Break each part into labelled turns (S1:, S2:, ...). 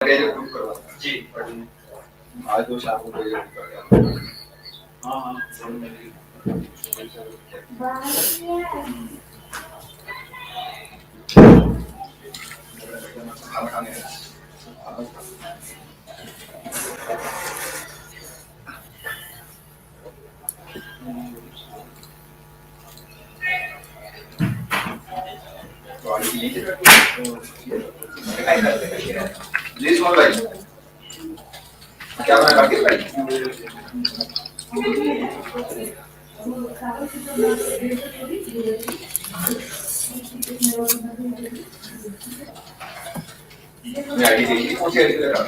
S1: जी आज तो शाम को हाँ हाँ खाना खाने जी सुन भाई क्या बना काटी भाई आईडी देखी कौन सी आईडी लगा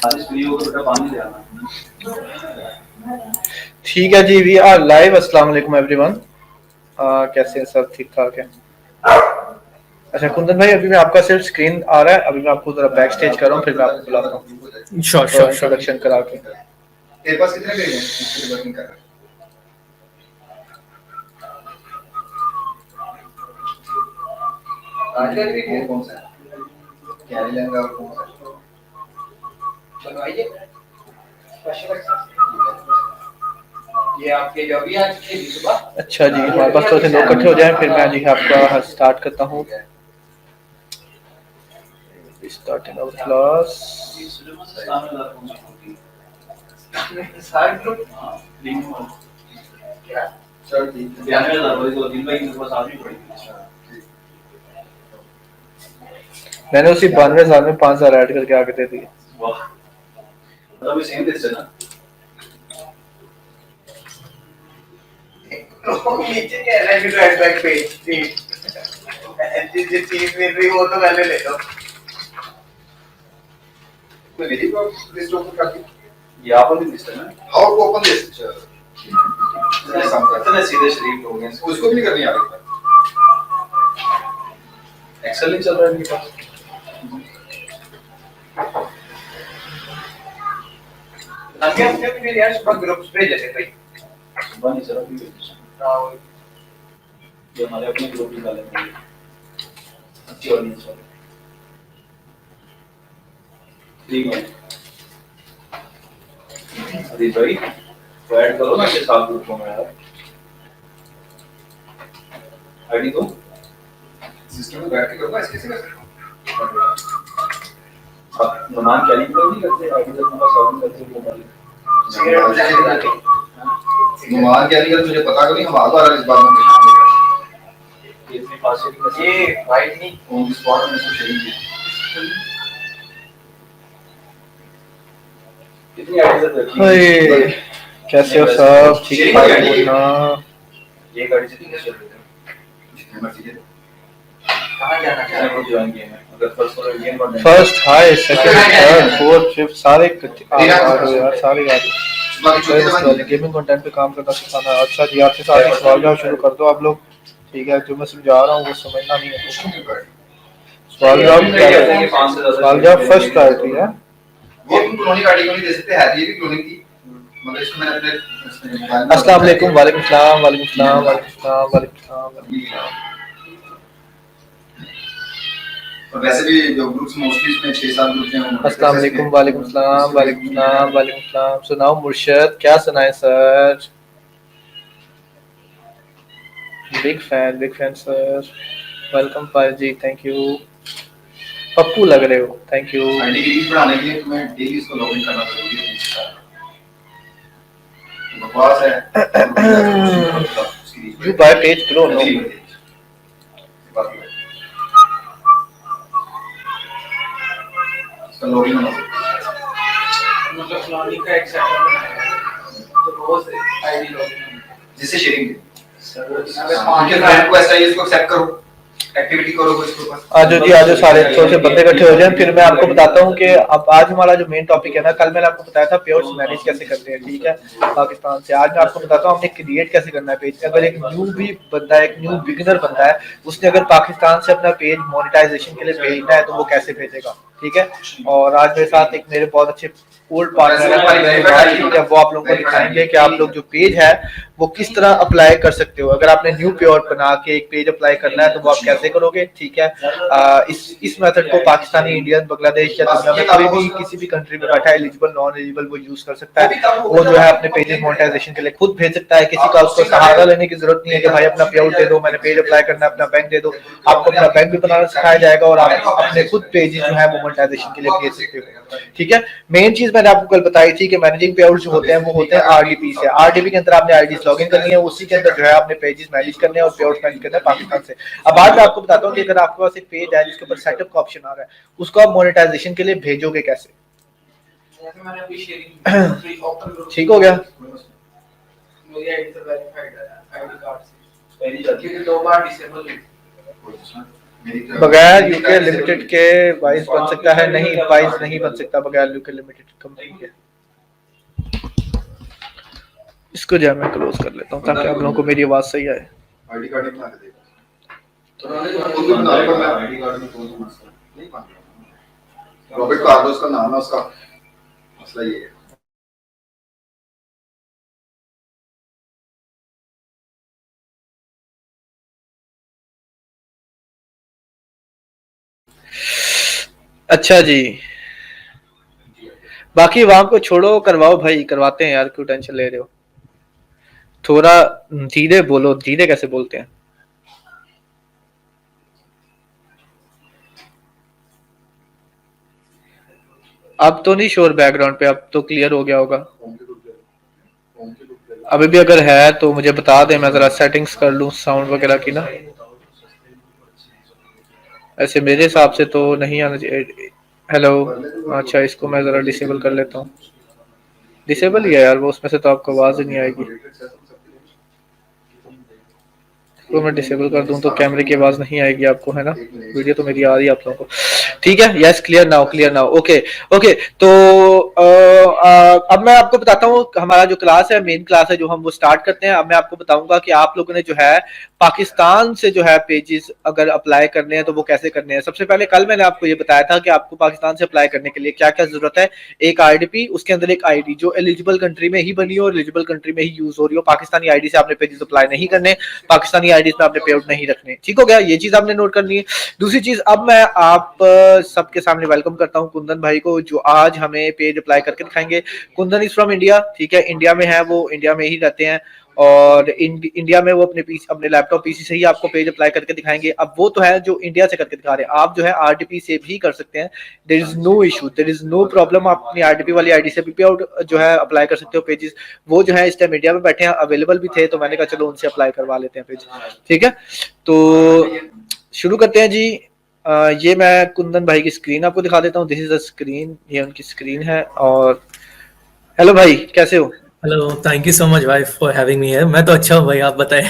S1: आज फ्री होकर बेटा पानी ले आना
S2: ठीक है जी वी आर लाइव। अस्सलाम वालेकुम एवरीवन। कैसे हैं सब? ठीक ठाक है। अच्छा कुंदन भाई अभी मैं आपका सिर्फ स्क्रीन आ रहा है, अभी मैं आपको जरा बैक स्टेज कर रहा हूँ, फिर मैं आपको बुलाता हूँ इंट्रोडक्शन करा के।
S1: तेरे पास कितने पेज हैं वर्किंग कर रहा है? आज का भी कौन सा है? क्या लेंगे और कौन सा? बनवाइए ये आपके जो भी आज की सुबह।
S2: अच्छा जी हमारे पास थोड़े से लोग इकट्ठे हो जाएं, फिर मैं जी आपका स्टार्ट करता हूँ। स्टार्टिंग ऑफ क्लास मैंने उसी 92,000 में 5,000 ऐड करके आगे दे दिए।
S1: सेम दिस है ना नीचे कह रहा है कि रेड बैक पेज जिस चीज मिल रही वो तो पहले ले लो तो मेरी को लिस्ट ओपन कर दी ये आप वाली लिस्ट है ना हाउ टू ओपन दिस इतना सीधे शरीफ लोग हैं उसको भी नहीं करनी आ रही एक्सेल नहीं चल रहा है इनके पास नंगे अपने भी यार सुबह ग्रुप्स भेजे थे भाई सुबह नहीं चला भी जो हमारे अपने ग्रुप निकाले थे अच्छी ऑडियंस वाले ठीक है अरे भाई तो ऐड करो ना इसके साथ ग्रुप में यार आईडी दो सिस्टम में बैठ के करो ना इसके से अब नुमान क्या नहीं करते आईडी तक नंबर सॉल्व करते हो मोबाइल नुमान क्या नहीं करते मुझे पता नहीं हम आगे आ रहे इस बात में इतने पास ये राइट नहीं ऑन द स्पॉट में इसको शेयरिंग की कितनी आईडी रखी है
S2: कैसे हो सब? ठीक ठाक हो ना?
S1: ये गाड़ी से कितने शेयर देते हो जितने मर्जी दे कहां जाना है आपको ज्वाइन किया है अगर फर्स्ट और गेम पर
S2: फर्स्ट हाय सेकंड थर्ड फोर्थ फिफ्थ सारे यार सारे यार गेमिंग कंटेंट पे काम करना सिखाना। अच्छा जी आपसे साथ में सवाल जवाब शुरू कर दो आप लोग, ठीक है? जो मैं समझा रहा हूँ वो समझना नहीं है। सवाल जवाब फर्स्ट प्रायोरिटी है।
S1: वो तुम क्लोनिंग आईडी को नहीं दे सकते है ये भी क्लोनिंग की मतलब इसको मैंने अपने
S2: अस्सलाम वालेकुम वालेकुम सलाम वालेकुम सलाम वालेकुम सलाम वालेकुम सलाम।
S1: और वैसे भी जो ग्रुप्स मोस्टली इसमें 6-7 ग्रुप हैं।
S2: अस्सलाम वालेकुम वालेकुम सलाम वालेकुम सलाम वालेकुम सलाम। सुनाओ मुर्शद क्या सुनाए sir? Big fan sir. Welcome Payal ji, thank you. पप्पू लग रहे हो, थैंक यू।
S1: डिग्री बढ़ाने के लिए तुम्हें डेली इसको लॉगिन करना जरूरी है। बकवास है।
S2: यू बाय पेज ग्रो नो।
S1: इसका लॉगिन होना चाहिए। मतलब लॉगिन का एक सेटअप बनाएगा तो रोज आईडी लॉगिन जिससे शेयरिंग दे अगर 5 फ्रेंड को ऐसा इसको एक्सेप्ट करो एक्टिविटी करो इसके ऊपर।
S2: आज जी आज सारे थोड़े से बंदे इकट्ठे हो जाएं, फिर मैं आपको बताता हूँ कि अब आज हमारा जो मेन टॉपिक है ना, कल मैंने आपको बताया था प्योर्स मैनेज कैसे करते हैं, ठीक है, पाकिस्तान से। आज मैं आपको बताता हूँ हमने क्रिएट कैसे करना है पेज। अगर एक न्यू भी बंदा है, एक न्यू बिगिनर बंदा है, उसने अगर पाकिस्तान से अपना पेज मोनेटाइजेशन के लिए भेजना है तो वो कैसे भेजेगा, ठीक है। और आज मेरे साथ एक मेरे बहुत अच्छे ओल्ड पार्टनर है, ठीक है, वो आप लोगों को दिखाएंगे कि आप लोग जो पेज है वो किस तरह अप्लाई कर सकते हो। अगर आपने न्यू पेआउट बना के एक पेज अप्लाई करना है तो वो आप कैसे करोगे, ठीक है। इस मेथड को पाकिस्तानी, इंडियन, बांग्लादेश या दुनिया में कोई भी किसी भी कंट्री में बैठा एलिजिबल, नॉन एलिजिबल वो यूज कर सकता है। वो जो है अपने पेजेस मोनेटाइजेशन के लिए खुद भेज सकता है, किसी का उसको सहारा लेने की जरूरत नहीं है कि भाई अपना पेआउट दे दो, मैंने पेज अप्लाई करना है, अपना बैंक दे दो। आपको अपना बैंक भी बनाना सिखाया जाएगा और आप अपने खुद पेजेस जो है वो मोनेटाइजेशन के लिए भेज सकते हो, ठीक है। मेन चीज मैंने आपको कल बताई थी कि मैनेजिंग पेआउट जो होते हैं वो होते हैं आरडीपी से। आरडीपी के अंदर आपने आईडीज लॉगिन करनी है, उसी के अंदर जो है आपने पेजेस मैनेज करने हैं और पेआउट मैनेज करना है पाकिस्तान से। अब आज मैं आपको बताता हूँ कि अगर आपके पास एक पेज है जिसके ऊपर सेटअप का ऑप्शन आ रहा है, उसको आप मोनेटाइजेशन के लिए भेजोगे कैसे। ठीक हो गया।
S1: मेरी आईडी तो वेरीफाइड है, आईडी कार्ड से पहली जाती है, 2 बार डिसेबल हुई।
S2: बगैर यूके लिमिटेड के वाइस बन सकता है, नहीं वाइस नहीं बन सकता बगैर यूके लिमिटेड कंपनी के। इसको जो मैं क्लोज कर लेता हूँ ताकि आप लोगों को मेरी आवाज सही आए।
S3: आईडी कार्ड बना के देगा तो बना पर मैं आईडी कार्ड में कौन सा मसला नहीं मान रहा। रॉबर्ट कार्लोस का नाम है, उसका मसला ये है।
S2: अच्छा जी, बाकी वहां को छोड़ो, करवाओ भाई, करवाते हैं यार, क्यों टेंशन ले रहे हो। थोड़ा धीरे बोलो, धीरे कैसे बोलते हैं। अब तो नहीं शोर बैकग्राउंड पे, अब तो क्लियर हो गया होगा। अभी भी अगर है तो मुझे बता दें, मैं जरा सेटिंग्स कर लूं साउंड वगैरह की ना। ऐसे मेरे हिसाब से तो नहीं आना चाहिए। हेलो, अच्छा इसको मैं जरा डिसेबल कर लेता हूँ। डिसेबल ही है यार वो, उसमें से तो आपको आवाज ही नहीं आएगी। तो मैं डिसेबल कर दूं तो कैमरे की आवाज नहीं आएगी आपको, है ना। वीडियो तो मेरी आ रही है आप लोगों को, ठीक है। Yes, clear now, clear now, okay okay. तो अब मैं आपको बताता हूँ हमारा जो क्लास है, मेन क्लास है जो हम वो स्टार्ट करते हैं। अब मैं आपको बताऊंगा कि आप लोगों ने जो है पाकिस्तान से जो है पेजेस अगर अप्लाई करने हैं तो वो कैसे करने हैं। सबसे पहले कल मैंने आपको ये बताया था कि आपको पाकिस्तान से अप्लाई करने के लिए क्या क्या जरूरत है। एक आईडीपी, उसके अंदर एक आईडी जो एलिजिबल कंट्री में ही बनी हो और एलिजिबल कंट्री में ही यूज हो रही हो। पाकिस्तानी आईडी से आपने पेजेस अप्लाई नहीं करने, पाकिस्तानी आईडी में आपने पेआउट नहीं रखने, ठीक हो गया। ये चीज आपने नोट करनी है। दूसरी चीज, अब मैं आप सबके सामने वेलकम करता हूँ कुंदन भाई को, जो आज हमें पेज अप्लाई करके दिखाएंगे। कुंदन इज फ्रॉम इंडिया, ठीक है, इंडिया में है वो, इंडिया में ही रहते हैं और इंडिया में वो अपने लैपटॉप पीसी से ही आपको पेज अप्लाई करके दिखाएंगे। अब वो तो है जो इंडिया से करके दिखा रहे हैं, आप जो है आरटीपी से भी कर सकते हैं। There is no issue, there is no problem. आप अपनी आरटीपी वाली आईडी से भी पेआउट जो है अप्लाई कर सकते हो पेजेस। वो जो है इस टाइम इंडिया में बैठे हैं, अवेलेबल भी थे, तो मैंने कहा चलो उनसे अप्लाई करवा लेते हैं पेज, ठीक है। तो शुरू करते हैं जी। ये मैं कुंदन भाई की स्क्रीन आपको दिखा देता हूँ। दिस इज द स्क्रीन, ये उनकी स्क्रीन है। और हेलो भाई, कैसे हो।
S4: Hello, thank you so much भाई फॉर हैविंग मी हियर। मैं तो अच्छा हूँ भाई, आप बताएं।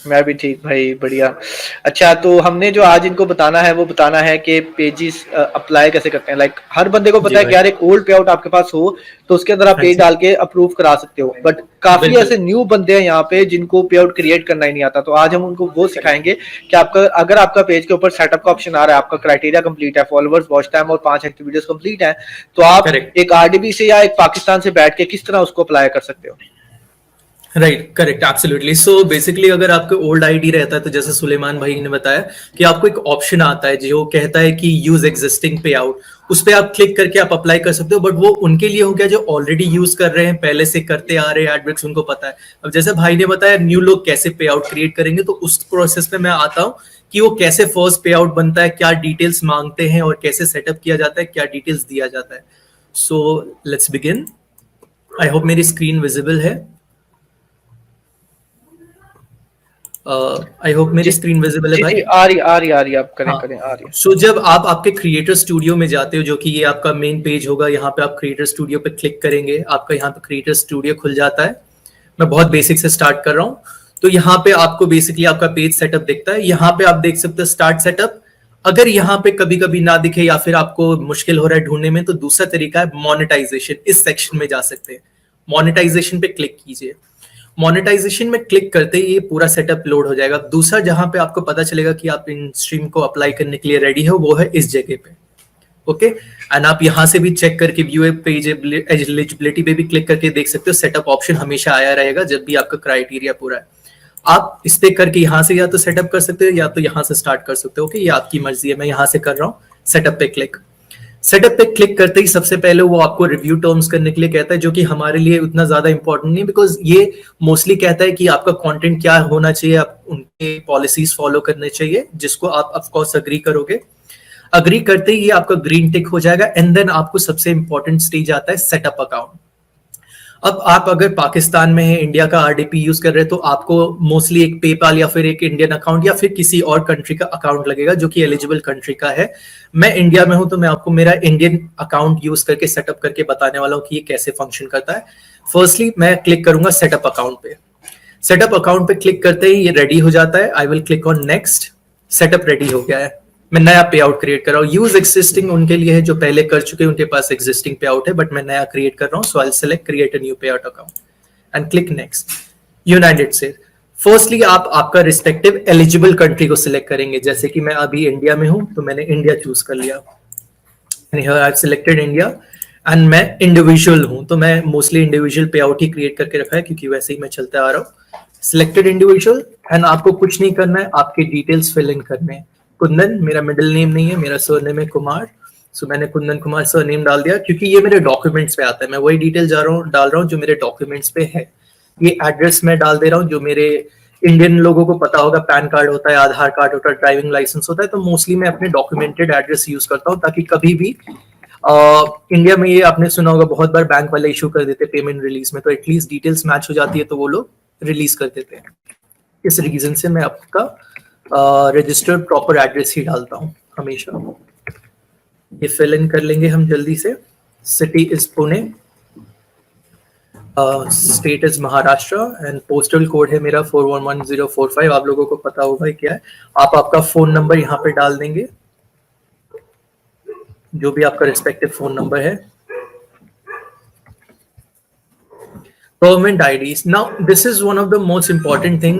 S2: मैं भी ठीक भाई, बढ़िया। अच्छा, तो हमने जो आज इनको बताना है वो बताना है कि पेजेस अप्लाई कैसे करते हैं। लाइक हर बंदे को पता है कि यार एक ओल्ड पेआउट आपके पास हो तो उसके अंदर आप पेज डाल के अप्रूव करा सकते हो, बट काफी ऐसे न्यू बंदे हैं यहाँ पे जिनको पेआउट क्रिएट करना ही नहीं आता। तो आज हम उनको वो सिखाएंगे कि आपका अगर आपका पेज के ऊपर सेटअप का ऑप्शन आ रहा है, आपका क्राइटेरिया कंप्लीट है, फॉलोअर्स, वॉच टाइम और 5 एक्टिव वीडियोस कंप्लीट है, तो आप एक आरडीबी से या एक पाकिस्तान से बैठ के किस तरह उसको अप्लाई कर सकते हो।
S4: Right, correct, absolutely. So basically अगर आपका ओल्ड आईडी रहता है तो जैसे सुलेमान भाई ने बताया कि आपको एक ऑप्शन आता है जो कहता है कि यूज एग्जिस्टिंग पे आउट, उस पर आप क्लिक करके आप अप्लाई कर सकते हो। बट वो उनके लिए हो गया जो ऑलरेडी यूज कर रहे हैं, पहले से करते आ रहे हैं एडब्रेक्स, उनको पता है। अब जैसे भाई ने बताया न्यू लोग कैसे पे आउट क्रिएट करेंगे, तो उस प्रोसेस में मैं आता हूँ कि वो कैसे फर्स्ट पे आउट बनता है, क्या डिटेल्स मांगते हैं और कैसे सेटअप किया जाता है, क्या डिटेल्स दिया जाता है। So let's begin. I hope मेरी स्क्रीन विजिबल है। आई होप मेरी स्क्रीन विजिबल है भाई।
S2: आ रही आप करें आ रही है।
S4: सो जब आप आपके क्रिएटर स्टूडियो में जाते हो, जो कि ये आपका मेन पेज होगा, यहाँ पे आप क्रिएटर स्टूडियो पे क्लिक करेंगे, आपका यहाँ पे क्रिएटर स्टूडियो खुल जाता है। मैं बहुत बेसिक से स्टार्ट कर रहा हूँ। तो यहाँ पे आपको बेसिकली आपका पेज सेटअप दिखता है। यहाँ पे आप देख सकते हो स्टार्ट सेटअप। अगर यहाँ पे कभी कभी ना दिखे या फिर आपको मुश्किल हो रहा है ढूंढने में, तो दूसरा तरीका है मोनेटाइजेशन। इस सेक्शन में जा सकते हैं, मोनेटाइजेशन पे क्लिक कीजिए। मोनेटाइजेशन में क्लिक करते ही ये पूरा सेटअप लोड हो जाएगा। दूसरा जहां पे आपको पता चलेगा कि आप इन स्ट्रीम को अप्लाई करने के लिए रेडी हो, वो है इस जगह पे। ओके एंड आप यहाँ से भी चेक करके व्यू पेज एलिजिबिलिटी पे भी क्लिक करके देख सकते हो, सेटअप ऑप्शन हमेशा आया रहेगा जब भी आपका क्राइटेरिया पूरा है। आप इस पे करके यहाँ से या तो सेटअप कर सकते हो या तो यहाँ से स्टार्ट कर सकते हो। ओके, ये आपकी मर्जी है। मैं यहाँ से कर रहा हूँ सेटअप पे क्लिक। सेटअप पे क्लिक करते ही सबसे पहले वो आपको रिव्यू टर्म्स करने के लिए कहता है, जो कि हमारे लिए उतना ज्यादा इंपॉर्टेंट नहीं, बिकॉज ये मोस्टली कहता है कि आपका कंटेंट क्या होना चाहिए, आप उनके पॉलिसीज फॉलो करने चाहिए, जिसको आप ऑफ कोर्स अग्री करोगे। अग्री करते ही ये आपका ग्रीन टिक हो जाएगा एंड देन आपको सबसे इंपॉर्टेंट स्टेज आता है सेटअप अकाउंट। अब आप अगर पाकिस्तान में है, इंडिया का आरडीपी यूज कर रहे हैं, तो आपको मोस्टली एक पेपाल या फिर एक इंडियन अकाउंट या फिर किसी और कंट्री का अकाउंट लगेगा जो कि एलिजिबल कंट्री का है। मैं इंडिया में हूं तो मैं आपको मेरा इंडियन अकाउंट यूज करके सेटअप करके बताने वाला हूं कि ये कैसे फंक्शन करता है। फर्स्टली मैं क्लिक करूंगा सेटअप अकाउंट पे। सेटअप अकाउंट पे क्लिक करते ही ये रेडी हो जाता है। I will click on next. Setup ready हो गया है। मैं नया पे आउट क्रिएट कर रहा हूँ। यूज एक्सिस्टिंग उनके लिए है जो पहले कर चुके हैं, उनके पास एक्सिस्टिंग पे आउट है, बट मैं नया क्रिएट कर रहा हूँ। So I select create a new payout account and click next. United से फर्स्टली आप आपका रिस्पेक्टिव एलिजिबल कंट्री को सिलेक्ट करेंगे। जैसे कि मैं अभी इंडिया में हूं तो मैंने इंडिया चूज कर लिया। आई सिलेक्टेड इंडिया एंड मैं इंडिविजुअल हूं तो मैं मोस्टली इंडिविजुअल पे आउट ही क्रिएट करके रखा है क्योंकि वैसे ही मैं चलते आ रहा हूँ। सिलेक्टेड इंडिविजुअल एंड आपको कुछ नहीं करना है, आपके डिटेल्स फिल इन करने हैं। कुंदन मेरा मिडिल नेम नहीं है, मेरा सरनेम है कुमार। सो मैंने कुंदन कुमार सरनेम डाल दिया क्योंकि ये मेरे डॉक्यूमेंट्स पे आता है। मैं वही डिटेल डाल रहा हूँ जो मेरे डॉक्यूमेंट्स पे है। ये एड्रेस मैं डाल दे रहा हूँ जो मेरे इंडियन लोगों को पता होगा, पैन कार्ड होता है, आधार कार्ड होता है, ड्राइविंग लाइसेंस होता है। तो मोस्टली मैं अपने डॉक्यूमेंटेड एड्रेस यूज करता हूँ ताकि कभी भी इंडिया में ये आपने सुना होगा बहुत बार बैंक वाले इशू कर देते पेमेंट रिलीज में, तो एटलीस्ट डिटेल्स मैच हो जाती है तो वो लोग रिलीज कर देते हैं। इस रीजन से मैं आपका रजिस्टर्ड प्रॉपर एड्रेस ही डालता हूँ हमेशा। ये फिल इन कर लेंगे हम जल्दी से। City is Pune, state is Maharashtra and postal code है मेरा 411045। आप लोगों को पता होगा क्या है। आप आपका फोन नंबर यहाँ पे डाल देंगे, जो भी आपका रिस्पेक्टिव फोन नंबर है। Government IDs, now this is one of the most important thing.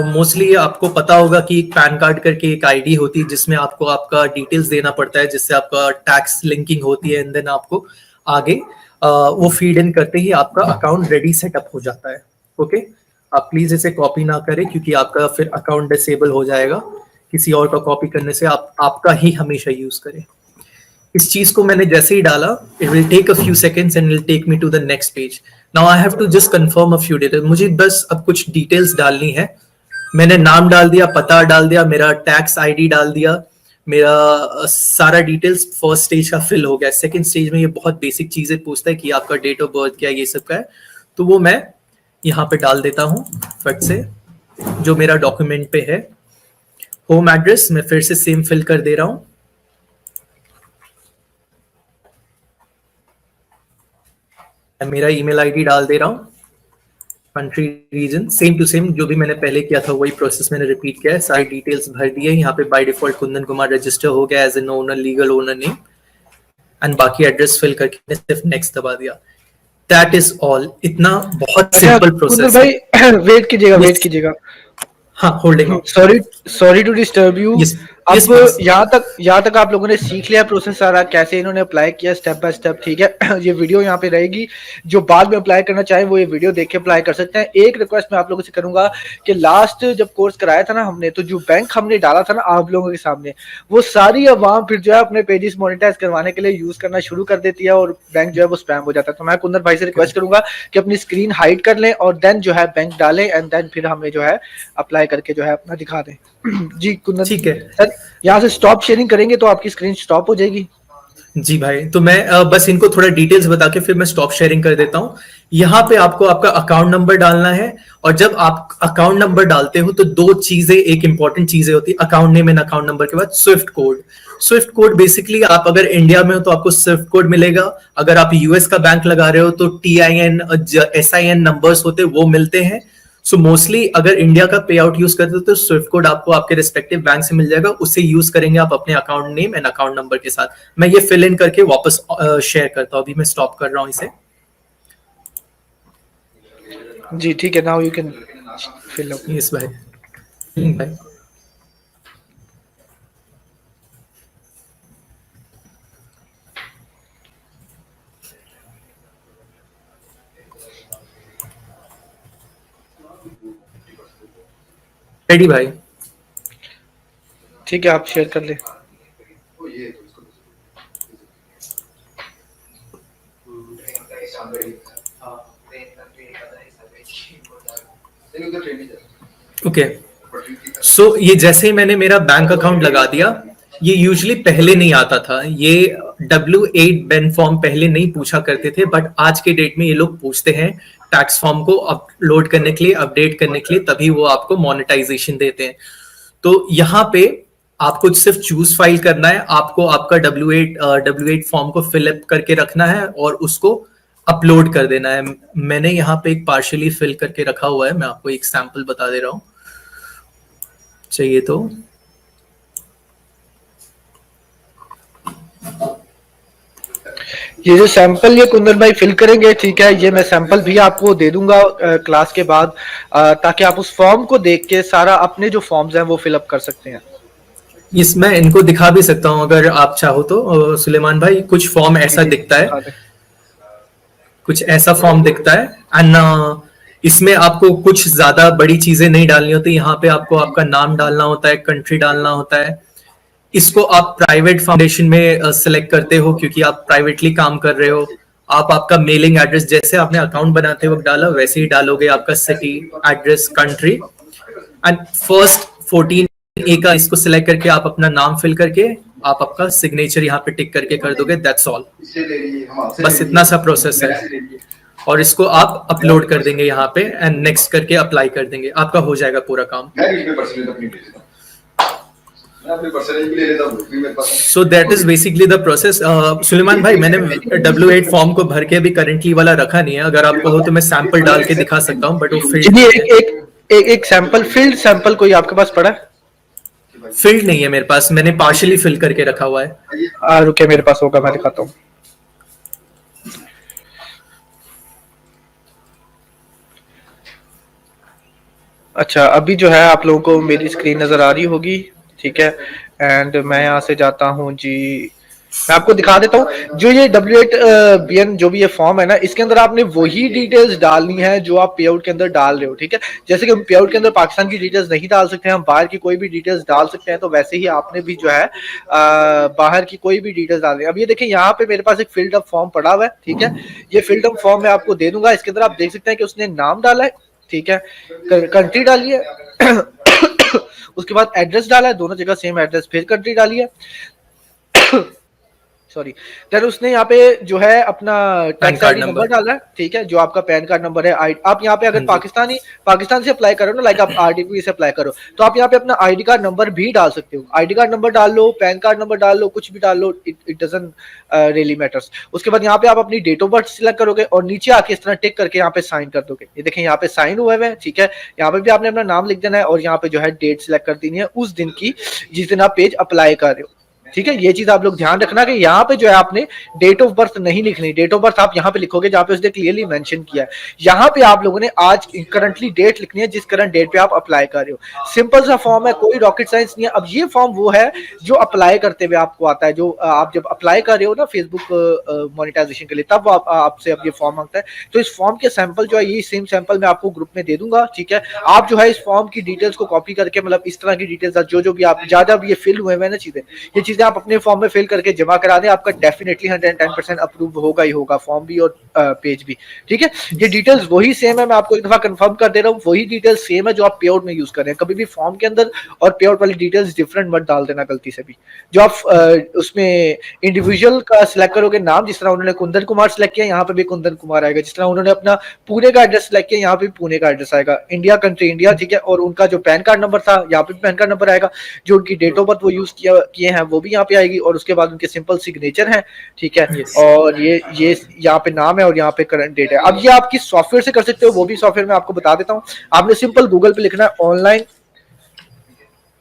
S4: Mostly आपको पता होगा कि एक पैन कार्ड करके एक आईडी होती है जिसमें आपको आपका डिटेल्स देना पड़ता है, जिससे आपका टैक्स लिंकिंग होती है एंड देन आपको आगे वो फीड इन करते ही आपका अकाउंट रेडी सेटअप हो जाता है। ओके, आप प्लीज इसे कॉपी ना करें क्योंकि आपका फिर अकाउंट डिसेबल हो जाएगा। किसी और का कॉपी करने से आप आपका ही हमेशा यूज करें। इस चीज को मैंने जैसे ही डाला, it will take a few seconds and will take me to the next page. Now I have to just confirm a few details. मुझे बस अब कुछ डिटेल्स डालनी है। मैंने नाम डाल दिया, पता डाल दिया, मेरा टैक्स आईडी डाल दिया, मेरा सारा डिटेल्स फर्स्ट स्टेज का फिल हो गया। सेकंड स्टेज में ये बहुत बेसिक चीजें पूछता है कि आपका डेट ऑफ बर्थ क्या है, ये सब का है, तो वो मैं यहाँ पे डाल देता हूँ फट से, जो मेरा डॉक्यूमेंट पे है। होम एड्रेस मैं फिर से सेम फिल कर दे रहा हूँ। मेरा ईमेल आईडी डाल दे रहा हूँ। Country region same to same जो भी मैंने पहले किया था वही प्रोसेस मैंने रिपीट किया है। सारी डिटेल्स भर दिए। यहाँ पे by default Kundan Kumar register हो गया as an owner, legal owner name, and बाकी एड्रेस फिल करके सिर्फ नेक्स्ट दबा दिया। That is all. इतना बहुत सिंपल प्रोसेस है।
S2: भाई वेट कीजिएगा।
S4: हाँ, holding.
S2: Sorry to disturb you.
S4: Yes,
S2: अब
S4: please.
S2: यहाँ तक आप लोगों ने सीख लिया प्रोसेस सारा, कैसे इन्होंने अप्लाई किया स्टेप बाय स्टेप, ठीक है। ये वीडियो यहाँ पे रहेगी, जो बाद में अप्लाई करना चाहे वो ये वीडियो देख के अप्लाई कर सकते हैं। एक रिक्वेस्ट मैं आप लोगों से करूंगा कि लास्ट जब कोर्स कराया था ना हमने, तो जो बैंक हमने डाला था ना आप लोगों के सामने, वो सारी अवाम फिर जो है अपने पेजेस मोनेटाइज करवाने के लिए यूज करना शुरू कर देती है और बैंक जो है वो स्पैम हो जाता है। तो मैं कुंदन भाई से रिक्वेस्ट करूंगा कि अपनी स्क्रीन हाइड कर लें और देन जो है बैंक डालें एंड देन फिर हमें जो है अप्लाई करके जो है अपना दिखा दें। जी कुंदन,
S4: ठीक है
S2: सर यहाँ से स्टॉप शेयरिंग करेंगे तो आपकी स्क्रीन स्टॉप हो जाएगी।
S4: जी भाई, तो मैं बस इनको थोड़ा डिटेल्स बता के फिर मैं स्टॉप शेयरिंग कर देता हूँ। यहाँ पे आपको आपका अकाउंट नंबर डालना है, और जब आप अकाउंट नंबर डालते हो तो दो चीजें, एक इंपॉर्टेंट चीजें होती है account name and account number के बाद Swift code. Swift code basically आप अगर इंडिया में हो तो आपको स्विफ्ट कोड मिलेगा, अगर आप यूएस का बैंक लगा रहे हो तो TIN SIN नंबर्स होते वो मिलते हैं। सो मोस्टली अगर इंडिया का पे आउट यूज करते हो तो स्विफ्ट कोड आपको आपके रिस्पेक्टिव बैंक से मिल जाएगा, उससे यूज करेंगे आप अपने account name and account number के साथ। मैं ये फिल इन करके वापस शेयर करता हूँ। अभी मैं स्टॉप कर रहा हूँ इसे।
S2: जी ठीक है, now you can fill up.
S4: Yes भाई। भाई रेडी भाई?
S2: ठीक है, आप शेयर कर ले।
S3: वो ये तो इसको नहीं उधर ट्रेन नहीं जा
S4: ओके,
S3: पटरी की
S4: सो ये जैसे ही मैंने मेरा बैंक अकाउंट लगा दिया, ये यूजुअली पहले नहीं आता था, ये W8 बेन फॉर्म पहले नहीं पूछा करते थे, बट आज के डेट में ये लोग पूछते हैं टैक्स फॉर्म को अपलोड करने के लिए, अपडेट करने के लिए, तभी वो आपको मोनेटाइजेशन देते हैं। तो यहाँ पे आपको सिर्फ चूज फाइल करना है, आपको आपका W8 फॉर्म को फिलअप करके रखना है और उसको अपलोड कर देना है। मैंने यहाँ पे एक पार्शियली फिल करके रखा हुआ है, मैं आपको एक सैंपल बता दे रहा हूँ, चाहिए तो।
S2: ये जो सैंपल ये कुंदन भाई फिल करेंगे, ठीक है, ये मैं सैंपल भी आपको दे दूंगा क्लास के बाद, ताकि आप उस फॉर्म को देख के सारा अपने जो फॉर्म्स हैं वो फिलअप कर सकते हैं।
S4: इसमें इनको दिखा भी सकता हूँ अगर आप चाहो तो, सुलेमान भाई। कुछ फॉर्म ऐसा दिखता है, कुछ ऐसा फॉर्म दिखता है, एंड इसमें आपको कुछ ज्यादा बड़ी चीजें नहीं डालनी होती। यहाँ पे आपको आपका नाम डालना होता है, कंट्री डालना होता है। इसको आप प्राइवेट फाउंडेशन में सिलेक्ट करते हो क्योंकि आप प्राइवेटली काम कर रहे हो। आप आपका मेलिंग एड्रेस जैसे आपने अकाउंट बनाते वक्त डाला वैसे ही डालोगे, आपका city, address, country, and first 14A का इसको सिलेक्ट करके आप अपना नाम फिल करके आप आपका सिग्नेचर यहाँ पे टिक करके कर दोगे, दैट्स ऑल।
S3: इससे ले लिए हम आपसे
S4: बस इतना सा प्रोसेस है, और इसको आप अपलोड कर देंगे यहाँ पे एंड नेक्स्ट करके अप्लाई कर देंगे, आपका हो जाएगा पूरा काम।
S3: मैं भी पर्सनली अपनी ले लेता हूं, मैं अपनी पर्सनली भी ले लेता हूं, भी मेरे पास
S4: so that is basically the process. Suleman भाई, मैंने W8 फॉर्म को भर के अभी करंटली वाला रखा नहीं है, अगर आपको हो तो मैं सैंपल डाल के दिखा सकता हूँ, बट वो फील्ड
S2: एक सैंपल, फील्ड सैंपल कोई आपके पास पड़ा है?
S4: फील्ड नहीं है मेरे पास, मैंने पार्शियली फिल करके रखा हुआ है।
S2: रुके, मेरे पास होगा, मैं दिखाता हूँ। अच्छा, अभी जो है आप लोगों को मेरी स्क्रीन नजर आ रही होगी, ठीक है, एंड मैं यहाँ से जाता हूँ जी, मैं आपको दिखा देता हूँ। जो ये W8 BN जो भी ये फॉर्म है ना, इसके अंदर आपने वही डिटेल्स डालनी है जो आप पे आउट के अंदर डाल रहे हो, ठीक है। जैसे कि हम पे आउट के अंदर पाकिस्तान की डिटेल्स नहीं डाल सकते, हम बाहर की कोई भी डिटेल्स डाल सकते हैं, तो वैसे ही आपने भी जो है बाहर की कोई भी डिटेल्स डालनी है। अब ये देखिए, यहाँ पे मेरे पास एक फिल्ड अप फॉर्म पड़ा हुआ है, ठीक है। ये फिल्ड अप फॉर्म मैं आपको दे दूंगा, इसके अंदर आप देख सकते हैं कि उसने नाम डाला है, ठीक है, कंट्री डाली है उसके बाद एड्रेस डाला है, दोनों जगह सेम एड्रेस, फिर कंट्री डाली है सॉरी, देन उसने यहाँ पे जो है अपना टैक्स आईडी नंबर डाला है, ठीक है, जो आपका पैन कार्ड नंबर है। आप यहाँ पे अगर पाकिस्तान से अप्लाई करो ना, लाइक आप RTP से अप्लाई करो, तो आप यहाँ पे अपना ID कार्ड नंबर भी डाल सकते हो। ID कार्ड नंबर डाल लो, पैन कार्ड नंबर डाल लो, कुछ भी डाल लो, इट डजंट रियली मैटर्स। उसके बाद यहाँ पे आप अपनी डेट ऑफ बर्थ सिलेक्ट करोगे और नीचे आके इस तरह टिक करके यहाँ पे साइन कर दोगे। ये देखें, यहाँ पे साइन हुए हैं, ठीक है। यहाँ पे भी आपने अपना नाम लिख देना है और यहाँ पे जो है डेट सिलेक्ट कर देनी है उस दिन की जिस दिन आप पेज अप्लाई कर रहे हो, ठीक है। ये चीज आप लोग ध्यान रखना कि यहाँ पे जो है आपने डेट ऑफ बर्थ नहीं लिखनी। डेट ऑफ बर्थ आप यहाँ पे लिखोगे जहाँ पे उसने क्लियरली मेंशन किया है। यहाँ पे आप लोगों ने आज करंटली डेट लिखनी है जिस करंट डेट पे आप अप्लाई कर रहे हो। सिंपल सा फॉर्म है, कोई रॉकेट साइंस नहीं है। अब ये फॉर्म वो है जो अप्लाई करते हुए आपको आता है, जो आप जब अप्लाई कर रहे हो ना फेसबुक मोनेटाइजेशन के लिए, तब आपसे अब ये फॉर्म मांगता है। तो इस फॉर्म के सैंपल जो है, ये सेम सैंपल मैं आपको ग्रुप में दे दूंगा, ठीक है। आप जो है इस फॉर्म की डिटेल्स को कॉपी करके, मतलब इस तरह की डिटेल्स जो भी आप ज्यादा भी ये फिल हुए हैं ना चीजें, ये चीजें आप अपने फॉर्म में फिल करके जमा करा दें, आपका डेफिनेटली 110% अप्रूव होगा ही होगा, फॉर्म भी और पेज भी, ठीक है। ये डिटेल्स वही सेम है, मैं आपको एक दफा कंफर्म कर दे रहा हूँ, वही डिटेल्स सेम है जो आप पे आउट में यूज कर रहे हैं। कभी भी फॉर्म के अंदर और पे आउट वाली डिटेल्स डिफरेंट मत डाल देना गलती से भी। जो आप उसमें इंडिविजुअल का सिलेक्ट करोगे नाम, जिस तरह उन्होंने कुंदन कुमार सिलेक्ट किया, यहाँ पे भी कुंदन कुमार आएगा। जिस तरह उन्होंने अपना पुणे का एड्रेस सिलेक्ट किया, यहाँ पे पुणे का एड्रेस आएगा। इंडिया, कंट्री इंडिया, ठीक है। और उनका जो पैन कार्ड नंबर था, यहाँ पे पैन कार्ड नंबर आएगा। जो उनकी डेट ऑफ बर्थ वो यूज किए हैं वो भी यहाँ पे आएगी, और उसके बाद उनके सिंपल सिग्नेचर है, ठीक है। yes. और ये यहाँ पे नाम है और यहाँ पे करंट डेट है। अब ये आप किस सॉफ्टवेयर से कर सकते हो, वो भी सॉफ्टवेयर मैं आपको बता देता हूँ। आपने सिंपल गूगल पे लिखना है ऑनलाइन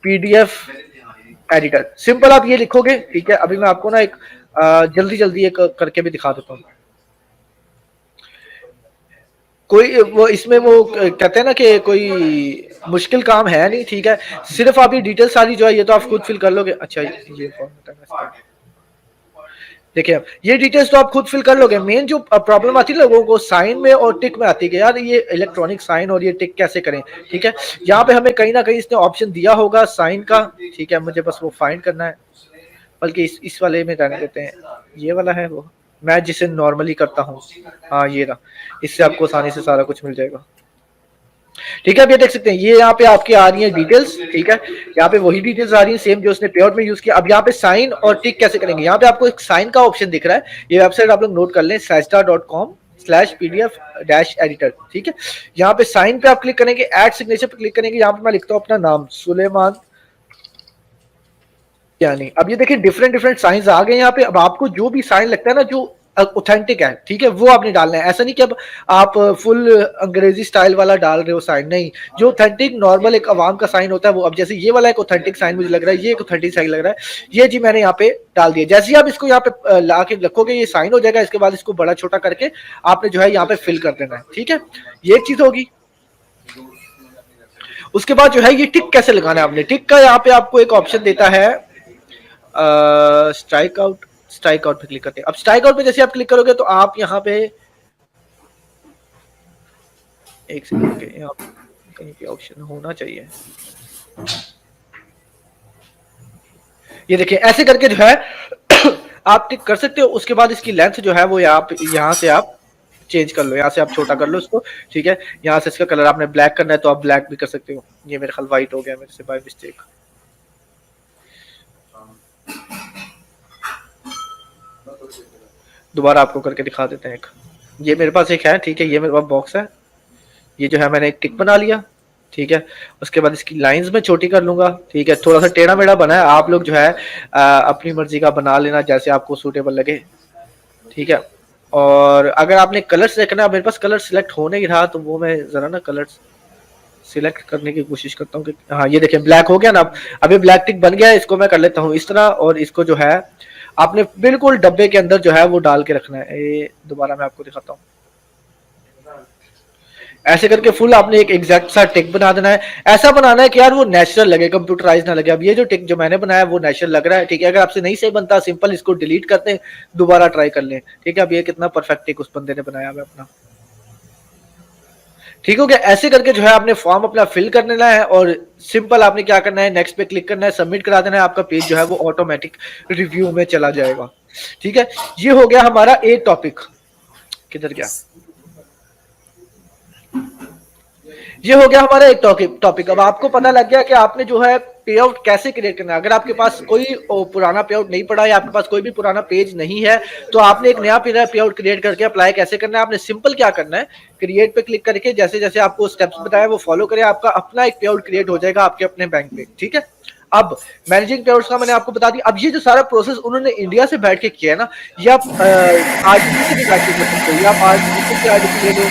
S2: PDF एडिटर, सिंपल आप ये लिखोगे, ठीक है। अभी मैं आपको ना एक जल्दी एक करके भी दिखा देता हूँ। कोई वो इसमें वो कहते हैं ना कि कोई मुश्किल काम है नहीं, ठीक है। सिर्फ आप ये डिटेल सारी जो है ये तो आप खुद फिल कर लोगे। अच्छा, ये देखिए अब ये डिटेल्स तो आप खुद फिल कर लोगे। मेन जो प्रॉब्लम आती है लोगों को साइन में और टिक में आती है कि यार ये इलेक्ट्रॉनिक साइन और ये टिक कैसे करें, ठीक है। यहाँ पे हमें कहीं ना कहीं इसने ऑप्शन दिया होगा साइन का, ठीक है, मुझे बस वो फाइंड करना है, बल्कि इस वाले में रहने देते हैं, ये वाला है वो मैं जिसे नॉर्मली करता हूँ। हाँ ये रहा, इससे आपको आसानी से सारा कुछ मिल जाएगा, ठीक है। अब ये देख सकते हैं ये यहाँ पे आपकी आ रही है डिटेल्स, ठीक है, यहाँ पे वही डिटेल्स आ रही है सेम जो उसने पे आउट में यूज किया। अब यहाँ पे साइन और टिक कैसे करेंगे, यहाँ पे आपको एक साइन का ऑप्शन दिख रहा है, ये वेबसाइट आप लोग नोट कर लें sajda.com/pdf-editor, ठीक है। यहाँ पे साइन पे आप क्लिक करेंगे, ऐड सिग्नेचर पे क्लिक करेंगे, यहाँ पे मैं लिखता हूँ अपना नाम सुलेमान यानी। अब ये देखिए डिफरेंट डिफरेंट साइंस आ गए यहाँ पे। अब आपको जो भी साइन लगता है ना जो ऑथेंटिक है, ठीक है, वो आपने डालना है। ऐसा नहीं कि अब आप फुल अंग्रेजी स्टाइल वाला डाल रहे हो साइन, नहीं, जो ऑथेंटिक नॉर्मल एक अवाम का साइन होता है वो। अब जैसे ये वाला एक ऑथेंटिक साइन मुझे लग रहा है, ये एक ऑथेंटिक साइन लग रहा है, ये जी मैंने यहाँ पे डाल दिया। जैसे ही आप इसको यहाँ पे ला के रखोगे ये साइन हो जाएगा। इसके बाद इसको बड़ा छोटा करके आपने जो है यहाँ पे फिल कर देना है, ठीक है, ये एक चीज होगी। उसके बाद जो है ये टिक कैसे लगाना है आपने, टिक का यहाँ पे आपको एक ऑप्शन देता है स्ट्राइक आउट पे क्लिक करते हैं। अब स्ट्राइक आउट पे जैसे आप क्लिक करोगे तो आप यहाँ पे एक सेकंड के यहाँ कहीं पे ऑप्शन होना चाहिए, ये देखिए ऐसे करके जो है आप टिक कर सकते हो। उसके बाद इसकी लेंथ जो है वो यहाँ से आप चेंज कर लो, यहाँ से आप छोटा कर लो इसको, ठीक है। यहाँ से इसका कलर आपने ब्लैक करना है तो आप ब्लैक भी कर सकते हो। ये मेरे ख्याल व्हाइट हो गया मेरे से बाय मिस्टेक। दोबारा आपको करके दिखा देते हैं। एक ये मेरे पास एक है, ठीक है, ये मेरे पास बॉक्स है, ये जो है मैंने एक टिक बना लिया, ठीक है। उसके बाद इसकी लाइंस में छोटी कर लूंगा, ठीक है, थोड़ा सा टेढ़ा मेढ़ा बना है, आप लोग जो है अपनी मर्जी का बना लेना जैसे आपको सूटेबल लगे, ठीक है। और अगर आपने कलर सेलेक्ट करना है, मेरे पास कलर सिलेक्ट हो नहीं रहा तो वो मैं जरा ना कलर सिलेक्ट करने की कोशिश करता हूँ कि हाँ ये देखिए ब्लैक हो गया ना। अब अभी ब्लैक टिक बन गया है, इसको मैं कर लेता हूँ इस तरह, और इसको जो है आपने बिल्कुल डब्बे के अंदर जो है वो डाल के रखना है। ये दोबारा मैं आपको दिखाता हूँ, ऐसे करके फुल आपने एक एग्जैक्ट सा टिक बना देना है। ऐसा बनाना है कि यार वो नेचुरल लगे, कंप्यूटराइज ना लगे। अब ये जो टिक जो मैंने बनाया वो नेचुरल लग रहा है, ठीक है। अगर आपसे नहीं सही बनता सिंपल इसको डिलीट करते हैं, दोबारा ट्राई कर लें, ठीक है। अब ये कितना परफेक्ट टिक उस बंदे ने बनाया है अपना, ठीक हो गया। ऐसे करके जो है आपने फॉर्म अपना फिल कर लेना है और सिंपल आपने क्या करना है, नेक्स्ट पे क्लिक करना है, सबमिट करा देना है, आपका पेज जो है वो ऑटोमेटिक रिव्यू में चला जाएगा, ठीक है। ये हो गया हमारा एक टॉपिक, किधर गया, ये हो गया हमारा एक टॉपिक। अब आपको पता लग गया कि आपने जो है पे आउट कैसे क्रिएट करना है। अगर आपके पास कोई पुराना पे आउट नहीं पड़ा है, आपके पास कोई भी पुराना पेज नहीं है, तो आपने एक नया पे आउट क्रिएट करके अप्लाई कैसे करना है। आपने सिंपल क्या करना है, क्रिएट पे क्लिक करके जैसे जैसे आपको स्टेप्स बताया वो फॉलो करें, आपका अपना एक पे आउट क्रिएट हो जाएगा आपके अपने बैंक पे, ठीक है। अब मैनेजिंग पे आउट्स का मैंने आपको बता दिया। अब ये जो सारा प्रोसेस उन्होंने इंडिया से बैठ के किया है ना, ये आप आरडीपी से भी बैठ के कर सकते हो, या आप आरडीपी से आरडीपी ले लो,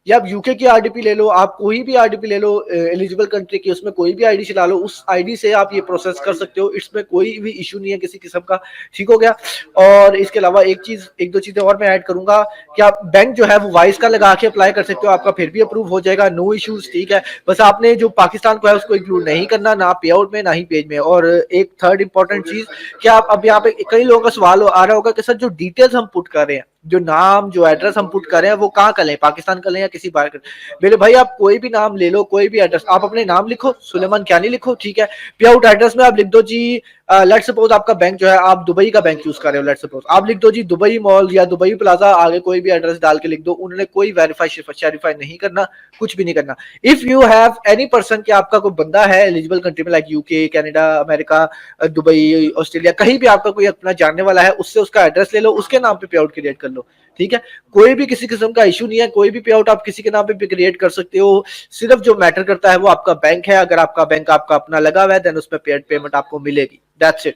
S2: या आप यूके की आरडीपी ले लो, आप कोई भी आरडीपी ले लो एलिजिबल कंट्री की, उसमें कोई भी आईडी चला लो, उस आईडी से आप ये प्रोसेस कर सकते हो। इसमें कोई भी इशू नहीं है किसी किस्म का, ठीक हो गया। और इसके अलावा एक दो चीजें और मैं ऐड करूंगा कि आप बैंक जो है वो वॉइस का लगा के अप्लाई कर सकते हो, आपका फिर भी अप्रूव हो जाएगा, नो इश्यूज, ठीक है। बस आपने जो पाकिस्तान को है उसको इंक्लूड नहीं करना, ना पे आउट में ना ही पेज में। और एक थर्ड इंपॉर्टेंट चीज कि आप अब यहाँ पे कई लोगों का सवाल आ रहा होगा कि सर जो डिटेल्स हम पुट कर रहे हैं, जो नाम जो एड्रेस हम पुट कर रहे हैं वो कहाँ का लें, पाकिस्तान का लें या किसी बाहर का। मेरे भाई आप कोई भी नाम ले लो, कोई भी एड्रेस, आप अपने नाम लिखो सुलेमान क्यानी लिखो, ठीक है। पे आउट एड्रेस में आप लिख दो जी लेट्स सपोज आपका बैंक जो है आप दुबई का बैंक यूज कर रहे हो, लेट्स सपोज आप लिख दो जी दुबई मॉल या दुबई प्लाजा, आगे कोई भी एड्रेस डाल के लिख दो। उन्होंने कोई वेरीफाई शेरीफाई नहीं करना, कुछ भी नहीं करना। If you have any person कि आपका कोई बंदा है एलिजिबल कंट्री में like UK, Canada, America, Dubai, Australia, कहीं भी आपका कोई अपना जानने वाला है, उससे उसका एड्रेस ले लो, उसके नाम पे आउट क्रिएट कर लो, ठीक है। कोई भी किसी किस्म का इशू नहीं है, कोई भी पे आउट आप किसी के नाम पे क्रिएट कर सकते हो। सिर्फ जो मैटर करता है वो आपका बैंक है। अगर आपका बैंक आपका अपना लगा हुआ है देन उस पर पेमेंट आपको मिलेगी, दैट्स इट।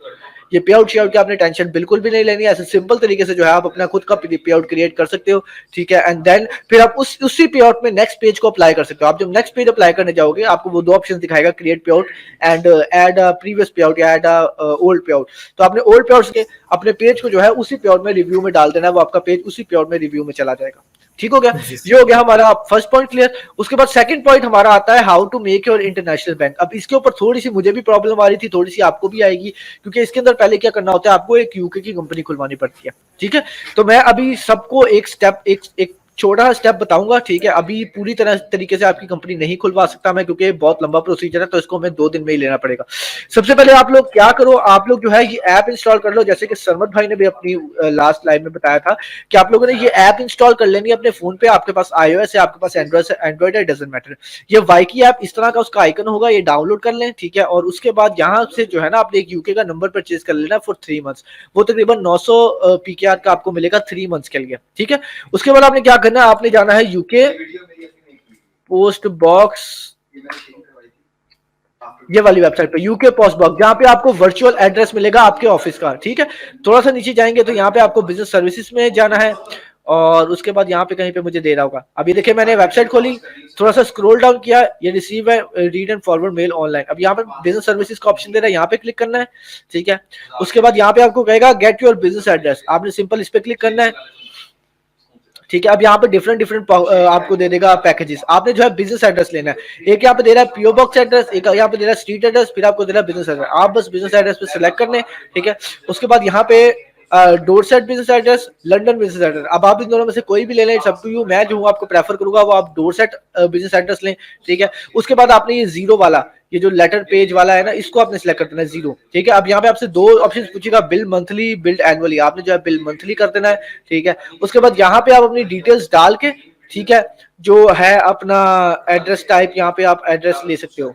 S2: ये पे आउट की आपने टेंशन बिल्कुल भी नहीं लेनी है। ऐसे सिंपल तरीके से जो है आप अपना खुद का पे आउट क्रिएट कर सकते हो, ठीक है। एंड देन फिर आप उसी पे आउट में नेक्स्ट पेज को अप्लाई कर सकते हो। आप जब नेक्स्ट पेज अप्लाई करने जाओगे आपको वो दो ऑप्शन दिखाएगा, क्रिएट पे आउट एंड ऐड प्रीवियस पे आउट या ऐड ओल्ड पे आउट। तो आपने ओल्ड पे आउट के अपने पेज को जो है उसी पे आउट में रिव्यू में डाल देना है, वो आपका पेज उसी पे आउट में रिव्यू में चला जाएगा, ठीक हो गया,
S4: जी।
S2: ये हो गया हमारा फर्स्ट पॉइंट क्लियर। उसके बाद सेकंड पॉइंट हमारा आता है how to make your international bank. अब इसके ऊपर थोड़ी सी मुझे भी प्रॉब्लम आ रही थी, थोड़ी सी आपको भी आएगी, क्योंकि इसके अंदर पहले क्या करना होता है, आपको एक यूके की कंपनी खुलवानी पड़ती है, ठीक है। तो मैं अभी सबको एक स्टेप एक छोटा स्टेप बताऊंगा, ठीक है। अभी पूरी तरह तरीके से आपकी कंपनी नहीं खुलवा सकता मैं, क्योंकि बहुत लंबा प्रोसीजर है, तो इसको हमें 2 दिन में ही लेना पड़ेगा। सबसे पहले आप लोग क्या करो, आप लोग जो है ये ऐप इंस्टॉल कर लो, जैसे कि सरमत भाई ने भी अपनी लास्ट लाइव में बताया था कि आप लोगों ने ये ऐप इंस्टॉल कर लेनी है अपने फोन पे। आपके पास iOS है, आपके पास एंड्रॉइड है, डजंट मैटर। ये वाईकी ऐप इस तरह का उसका आइकन होगा, ये डाउनलोड कर लें, ठीक है। और उसके बाद यहाँ से जो है ना, आपने एक यूके का नंबर परचेज कर लेना फॉर 3 मंथ्स। वो तकरीबन 900 PKR का आपको मिलेगा 3 मंथ्स के लिए, ठीक है। उसके बाद आपने क्या करना है, आपने जाना है यूके पोस्ट बॉक्स, ये वाली वेबसाइट पे यूके पोस्ट बॉक्स, जहां पे आपको वर्चुअल एड्रेस मिलेगा आपके ऑफिस का, ठीक है। थोड़ा सा नीचे जाएंगे तो यहाँ पे आपको बिजनेस सर्विसेज में जाना है, और उसके बाद यहाँ पे कहीं पे मुझे दे रहा होगा। अभी देखिए मैंने वेबसाइट खोली, थोड़ा सा स्क्रॉल डाउन किया, ये रिसीव है read and forward mail online. अब यहाँ पे बिजनेस सर्विसेज का ऑप्शन दे रहा है, यहाँ पे क्लिक करना है, ठीक है। उसके बाद यहाँ पे आपको कहेगा गेट योर बिजनेस एड्रेस, आपने सिंपल इस पे क्लिक करना है, ठीक है। अब यहाँ पे डिफरेंट आपको दे देगा पैकेजेस। आपने जो है बिजनेस एड्रेस लेना है, एक यहाँ पे दे रहा है पीओ बॉक्स एड्रेस, एक यहाँ पे दे रहा है स्ट्रीट एड्रेस, फिर आपको दे रहा है बिजनेस एड्रेस। आप बस बिजनेस एड्रेस पे सिलेक्ट करने, ठीक है। उसके बाद यहाँ पे Dorset business address, London business address, अब आप इन दोनों में से कोई भी ले लें, इट्स अप टू यू। मैं जो हूँ आपको प्रेफर करूंगा वो आप डोरसेट बिजनेस एड्रेस लें, ठीक है। उसके बाद आपने ये जीरो वाला, ये जो लेटर पेज वाला है ना, इसको आपने सिलेक्ट कर देना है, जीरो, ठीक है। अब यहाँ पे आपसे 2 ऑप्शन पूछेगा, बिल मंथली, बिल एनुअली। आपने जो है बिल मंथली कर देना है, ठीक है। उसके बाद यहाँ पे आप अपनी डिटेल्स डाल के, ठीक है, जो है अपना एड्रेस टाइप, यहाँ पे आप एड्रेस ले सकते हो।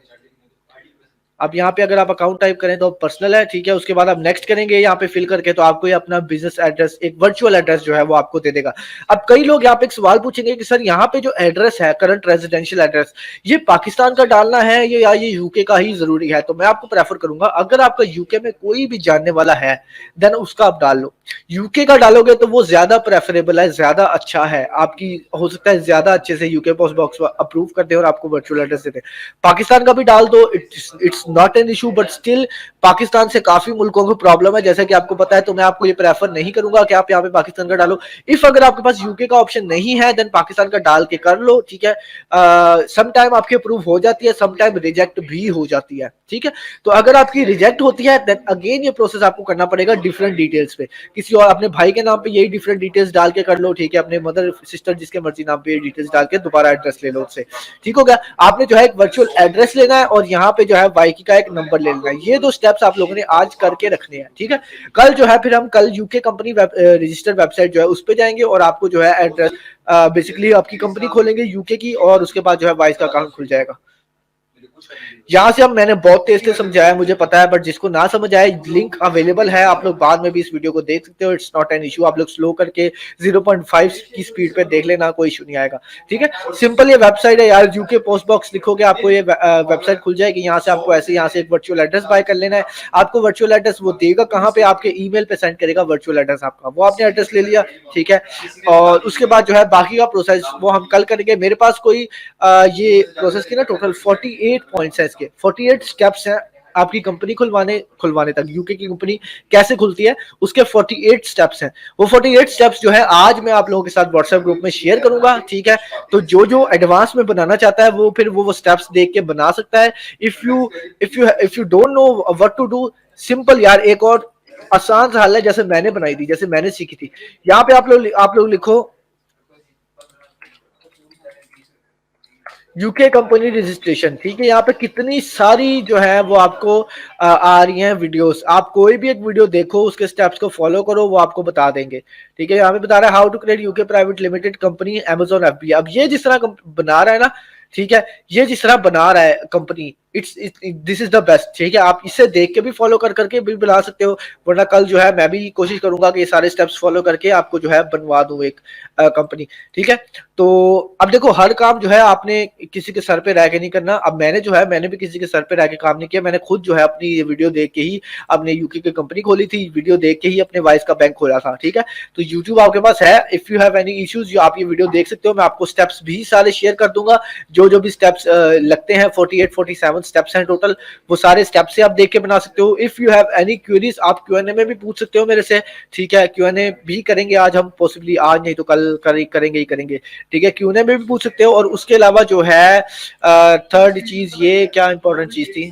S2: अब यहाँ पे अगर आप अकाउंट टाइप करें तो पर्सनल है, ठीक है। उसके बाद आप नेक्स्ट करेंगे यहाँ पे फिल करके, तो आपको ये अपना बिजनेस एड्रेस, एक वर्चुअल एड्रेस जो है वो आपको दे देगा। अब कई लोग यहाँ पे एक सवाल पूछेंगे कि सर यहाँ पे जो एड्रेस है, करंट रेजिडेंशियल एड्रेस, ये पाकिस्तान का डालना है या ये यूके का ही जरूरी है? तो मैं आपको प्रेफर करूंगा, अगर आपका यूके में कोई भी जानने वाला है देन उसका आप डाल लो। यूके का डालोगे तो वो ज्यादा प्रेफरेबल है, ज्यादा अच्छा है, आपकी हो सकता है ज्यादा अच्छे से यूके पोस्ट बॉक्स अप्रूव कर दे और आपको वर्चुअल एड्रेस दे दे। पाकिस्तान का भी डाल दो, it's not an issue, but still Pakistan से काफी मुल्कों को प्रॉब्लम है, जैसा कि आपको पता है। तो मैं आपको ये प्रेफर नहीं करूंगा कि आप यहाँ पे पाकिस्तान का डालो। इफ अगर आपके पास यूके का ऑप्शन नहीं है देन पाकिस्तान का डाल के कर लो, ठीक है। सम टाइम आपकी अप्रूव हो जाती है, सम टाइम रिजेक्ट भी हो जाती है, ठीक है। तो अगर आपकी रिजेक्ट होती है देन अगेन ये प्रोसेस आपको करना पड़ेगा डिफरेंट डिटेल्स पे, किसी और अपने भाई के नाम पे यही डिफरेंट डिटेल्स डाल के कर लो, ठीक है। अपने मदर सिस्टर जिसके मर्जी नाम पे ये डिटेल्स डाल के दोबारा एड्रेस ले लो उससे, ठीक हो गया। आपने जो है एक वर्चुअल एड्रेस लेना है और यहाँ पे जो है वाईकी का एक नंबर ले लेना है। ये 2 स्टेप्स आप लोगों ने आज करके रखने हैं, ठीक है। कल जो है फिर हम कल यूके कंपनी रजिस्टर्ड वेबसाइट जो है उस पर जाएंगे और आपको जो है एड्रेस बेसिकली आपकी कंपनी खोलेंगे यूके की, और उसके बाद जो है वाइस का अकाउंट खुल जाएगा। यहाँ से अब मैंने बहुत तेज से समझाया, मुझे पता है, बट जिसको ना समझ आए लिंक अवेलेबल है, आप लोग बाद में भी इस वीडियो को देख सकते हो, इट्स नॉट एन इशू। आप लोग स्लो करके 0.5 की स्पीड पे देख लेना, कोई इशू नहीं आएगा, ठीक है। सिंपल ये वेबसाइट है यार, यूके पोस्ट बॉक्स लिखोगे आपको ये वेबसाइट खुल जाएगी। यहाँ से आपको ऐसे यहाँ से एक वर्चुअल एड्रेस बाय कर लेना है। आपको वर्चुअल एड्रेस वो देगा कहाँ पे, आपके ईमेल पे सेंड करेगा वर्चुअल एड्रेस आपका, वो आपने एड्रेस ले लिया, ठीक है। और उसके बाद जो है बाकी का प्रोसेस वो हम कल करेंगे। मेरे पास कोई ये प्रोसेस की ना टोटल 48 पॉइंट्स है, इसके 48 स्टेप्स हैं आपकी कंपनी खुलवाने तक। यूके की कंपनी कैसे खुलती है उसके 48 स्टेप्स हैं। वो 48 स्टेप्स जो है आज मैं आप लोगों के साथ व्हाट्सएप ग्रुप में शेयर करूंगा, ठीक है। तो जो एडवांस में बनाना चाहता है वो फिर वो स्टेप्स देख के बना सकता है। If you don't know what to do, simple यार, एक और आसान सा हल है, जैसे मैंने बनाई थी, जैसे मैंने सीखी थी। यहाँ पे आप लोग लिखो यूके कंपनी रजिस्ट्रेशन, ठीक है। यहाँ पे कितनी सारी जो है वो आपको आ रही हैं वीडियोस। आप कोई भी एक वीडियो देखो, उसके स्टेप्स को फॉलो करो, वो आपको बता देंगे, ठीक है। यहाँ पे बता रहा है how to create UK private limited company Amazon FB. अब ये जिस तरह बना रहा है ना, ठीक है, ये जिस तरह बना रहा है company, this is the best, ठीक है। आप इसे देख के भी फॉलो करके भी बना सकते हो, वरना कल जो है मैं भी कोशिश करूंगा कि ये सारे स्टेप्स फॉलो करके आपको जो है बनवा दूं एक कंपनी, ठीक है। तो अब देखो हर काम जो है आपने किसी के सर पे रह के नहीं करना। अब मैंने भी किसी के सर पे रह के काम नहीं किया, मैंने खुद जो है अपनी ये वीडियो देख के ही अपने यूके की कंपनी खोली थी, वीडियो देख के ही अपने वाइस का बैंक खोला था, ठीक है। तो यूट्यूब आपके पास है, if you have any issues आप ये वीडियो देख सकते हो। मैं आपको स्टेप्स भी सारे शेयर कर दूंगा, जो भी स्टेप्स लगते हैं 48-47 स्टेप्स हैं टोटल, वो सारे स्टेप्स से आप देख के बना सकते हो। If you have any queries आप Q&A में भी पूछ सकते हो मेरे से, ठीक है। Q&A भी करेंगे आज हम, पॉसिबली आज नहीं तो कल करेंगे ही करेंगे, ठीक है। Q&A में भी पूछ सकते हो। और उसके अलावा जो है थर्ड चीज, ये क्या इंपॉर्टेंट चीज थी,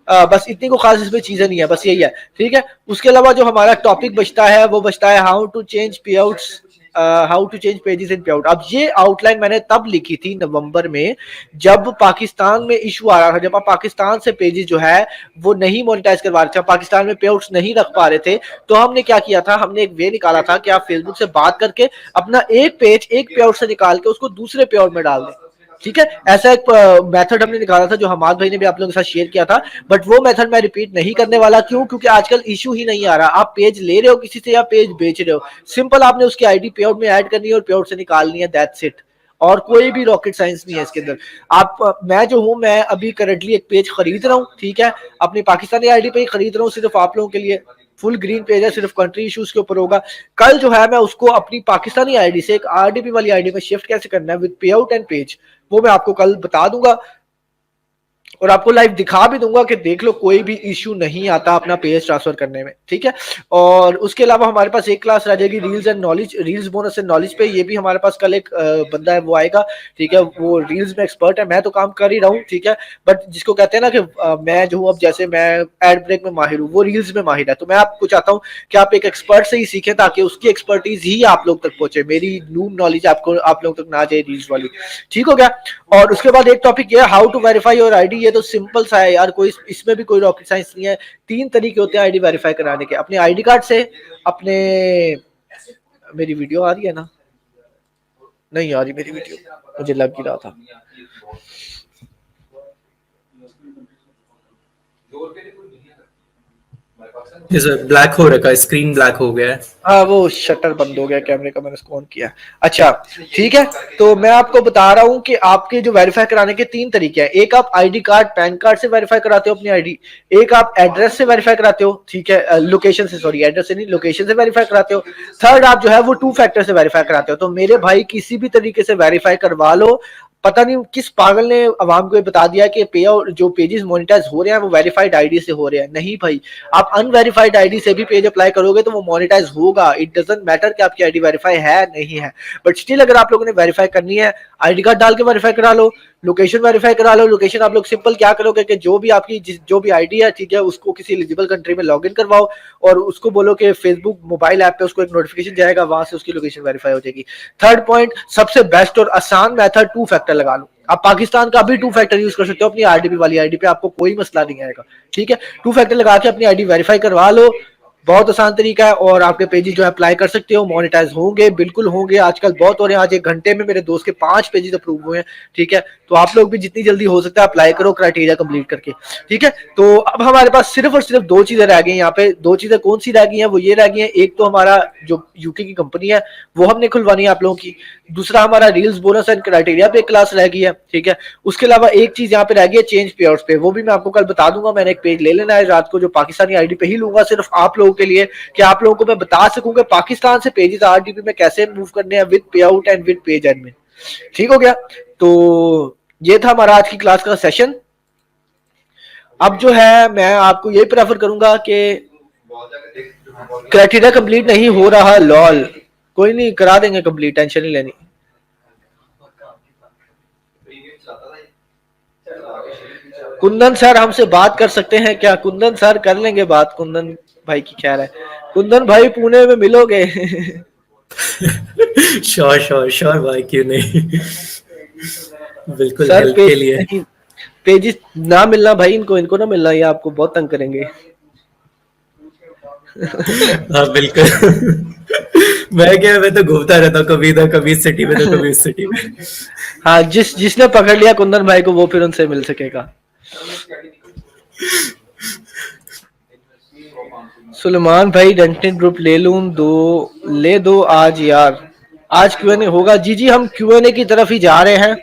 S2: बस इतनी को खास इसमें चीजें नहीं है, बस यही है, ठीक है। उसके अलावा जो हमारा टॉपिक बचता है वो बचता है how to change payouts, how to change pages in payout. अब ये आउटलाइन मैंने तब लिखी थी नवंबर में, जब पाकिस्तान में इशू आ रहा था, जब आप पाकिस्तान से पेजेस जो है वो नहीं मोनेटाइज करवा रहे थे, पाकिस्तान में पेआउट्स नहीं रख पा रहे थे, तो हमने क्या किया था, हमने एक वे निकाला था कि आप फेसबुक से बात करके अपना एक पेज एक पेआउट से निकाल के उसको दूसरे पेआउट में डाल दें, ठीक है। ऐसा एक मेथड हमने निकाला था जो हमाद भाई ने भी आप लोगों के साथ शेयर किया था, बट वो मेथड मैं रिपीट नहीं करने वाला। क्यों? क्योंकि आजकल इशू ही नहीं आ रहा। आप पेज ले रहे हो किसी से या पेज बेच रहे हो, सिंपल आपने उसकी आईडी पेआउट में ऐड करनी है और पेआउट से निकालनी है, दैट्स इट। और कोई भी रॉकेट साइंस नहीं है इसके अंदर। आप मैं जो हूं, मैं अभी करंटली एक पेज खरीद रहा हूँ, ठीक है, अपनी पाकिस्तानी आईडी पे ही खरीद रहा हूँ, सिर्फ आप लोगों के लिए। फुल ग्रीन पेज है, सिर्फ कंट्री इश्यूज के ऊपर होगा। कल जो है मैं उसको अपनी पाकिस्तानी आईडी से एक RDP वाली आईडी में शिफ्ट कैसे करना है विद पे आउट एंड पेज, वो मैं आपको कल बता दूंगा और आपको लाइव दिखा भी दूंगा कि देख लो कोई भी इश्यू नहीं आता अपना पेज ट्रांसफर करने में, ठीक है। और उसके अलावा हमारे पास एक क्लास रह जाएगी reels and knowledge, reels bonus and knowledge पे। ये भी हमारे पास कल एक बंदा है वो आएगा, ठीक है, वो रील्स में एक्सपर्ट है, मैं तो काम कर ही रहा हूँ, ठीक है। बट जिसको कहते हैं ना कि मैं जो हूँ, अब जैसे मैं एड ब्रेक में माहिर हूँ, वो रील्स में माहिर है, तो मैं आपको चाहता हूँ कि आप एक एक्सपर्ट से ही सीखें ताकि उसकी एक्सपर्टीज ही आप लोग तक पहुंचे, मेरी नूब नॉलेज आपको आप लोग तक ना जाए रील्स वाली, ठीक हो गया। और उसके बाद एक टॉपिक ये how to verify your ID. ये तो सिंपल सा है यार, कोई इसमें भी कोई रॉकेट साइंस नहीं है। 3 तरीके होते हैं आईडी वेरीफाई कराने के, अपने आईडी कार्ड से, अपने, मेरी वीडियो आ रही है ना, नहीं आ रही मेरी वीडियो, मुझे लग ही रहा था।
S4: ब्लैक हो रखा है, स्क्रीन ब्लैक हो गया है।
S2: हाँ, वो शटर बंद हो गया कैमरे का, मैंने इसको ऑन किया। अच्छा ठीक है, तो मैं आपको बता रहा हूँ कि आपके जो वेरीफाई कराने के 3 तरीके हैं। एक आप आईडी कार्ड पैन कार्ड से वेरीफाई कराते हो अपनी आईडी, एक आप एड्रेस से वेरीफाई कराते हो, ठीक है, लोकेशन से, सॉरी एड्रेस से नहीं, लोकेशन से वेरीफाई कराते हो। थर्ड आप जो है वो 2 फैक्टर से वेरीफाई कराते हो। तो मेरे भाई किसी भी तरीके से वेरीफाई करवा लो। पता नहीं किस पागल ने अवाम को ये बता दिया कि पे और जो पेजेस मोनेटाइज हो रहे हैं वो वेरीफाइड आईडी से हो रहे हैं। नहीं भाई, आप अनवेरीफाइड आईडी से भी पेज अप्लाई करोगे तो वो मोनेटाइज होगा। इट डजंट मैटर कि आपकी आईडी वेरीफाई है नहीं है, बट स्टिल अगर आप लोगों ने वेरीफाई करनी है, आईडी कार्ड डाल के वेरीफाई करा लो, लोकेशन वेरीफाई करा लो। लोकेशन आप लोग सिंपल क्या करोगे कि जो भी आपकी जो भी आईडी है, ठीक है, उसको किसी एलिजिबल कंट्री में लॉगिन करवाओ और उसको बोलो कि फेसबुक मोबाइल ऐप पे उसको एक नोटिफिकेशन जाएगा, वहां से उसकी लोकेशन वेरीफाई हो जाएगी। थर्ड पॉइंट, सबसे बेस्ट और आसान मेथड 2 फैक्टर लगा लो। आप पाकिस्तान का भी 2 फैक्टर यूज कर सकते हो अपनी RDP वाली आईडी पे, आपको कोई मसला नहीं आएगा, ठीक है। 2 फैक्टर लगा के अपनी आईडी वेरीफाई करवा लो, बहुत आसान तरीका है। और आपके पेजेस जो है अप्लाई कर सकते हो, मोनेटाइज होंगे, बिल्कुल होंगे, आजकल बहुत हो रहे हैं। आज 1 घंटे में मेरे दोस्त के 5 पेजेस अप्रूव हुए हैं, ठीक है। तो आप लोग भी जितनी जल्दी हो सकता है अप्लाई करो क्राइटेरिया कंप्लीट करके, ठीक है। तो अब हमारे पास सिर्फ और सिर्फ 2 चीजें रह गई यहाँ पे। 2 चीजें कौन सी रह गई हैं? वो ये रह गई हैं, एक तो हमारा जो यूके की कंपनी है वो हमने खुलवानी है आप लोगों की, दूसरा हमारा रील्स बोनस एंड क्राइटेरिया पे एक क्लास रह गई है, ठीक है। उसके अलावा एक चीज यहाँ पे रह गई है चेंज पे आउट्स पे, वो भी मैं आपको कल बता दूंगा। मैंने एक पेज ले लेना है रात को जो पाकिस्तानी आईडी पे ही लूंगा, सिर्फ आप लोगों के लिए, कि आप लोगों को मैं बता सकूं कि पाकिस्तान से पेजेस RDP में कैसे मूव करने हैं विद पे out and with page admin, ठीक हो गया। तो ये था हमारा आज की क्लास का सेशन। अब जो है मैं आपको यही प्रेफर करूंगा कि क्राइटेरिया कंप्लीट नहीं हो रहा, लॉल, कोई नहीं, करा देंगे कंप्लीट, टेंशन नहीं लेनी। कुंदन सर हमसे बात कर सकते हैं क्या? कुंदन सर कर लेंगे बात, कुंदन भाई की ख्याल है। कुंदन भाई पुणे में मिलोगे?
S4: श्योर श्योर श्योर भाई, क्यों नहीं, बिल्कुल
S2: सर
S4: हेल्प के लिए।
S2: पेजेस ना मिलना भाई, इनको ना मिलना, ये आपको बहुत तंग करेंगे।
S4: हाँ बिल्कुल। मैं तो घूमता रहता हूँ, कभी इधर कभी इस सिटी में तो कभी इस सिटी में।
S2: हाँ, जिसने पकड़ लिया कुंदन भाई को वो फिर उनसे मिल सकेगा। सुलेमान भाई डेंटिन ग्रुप ले दो आज यार, आज Q&A होगा। जी हम Q&A की तरफ ही जा रहे हैं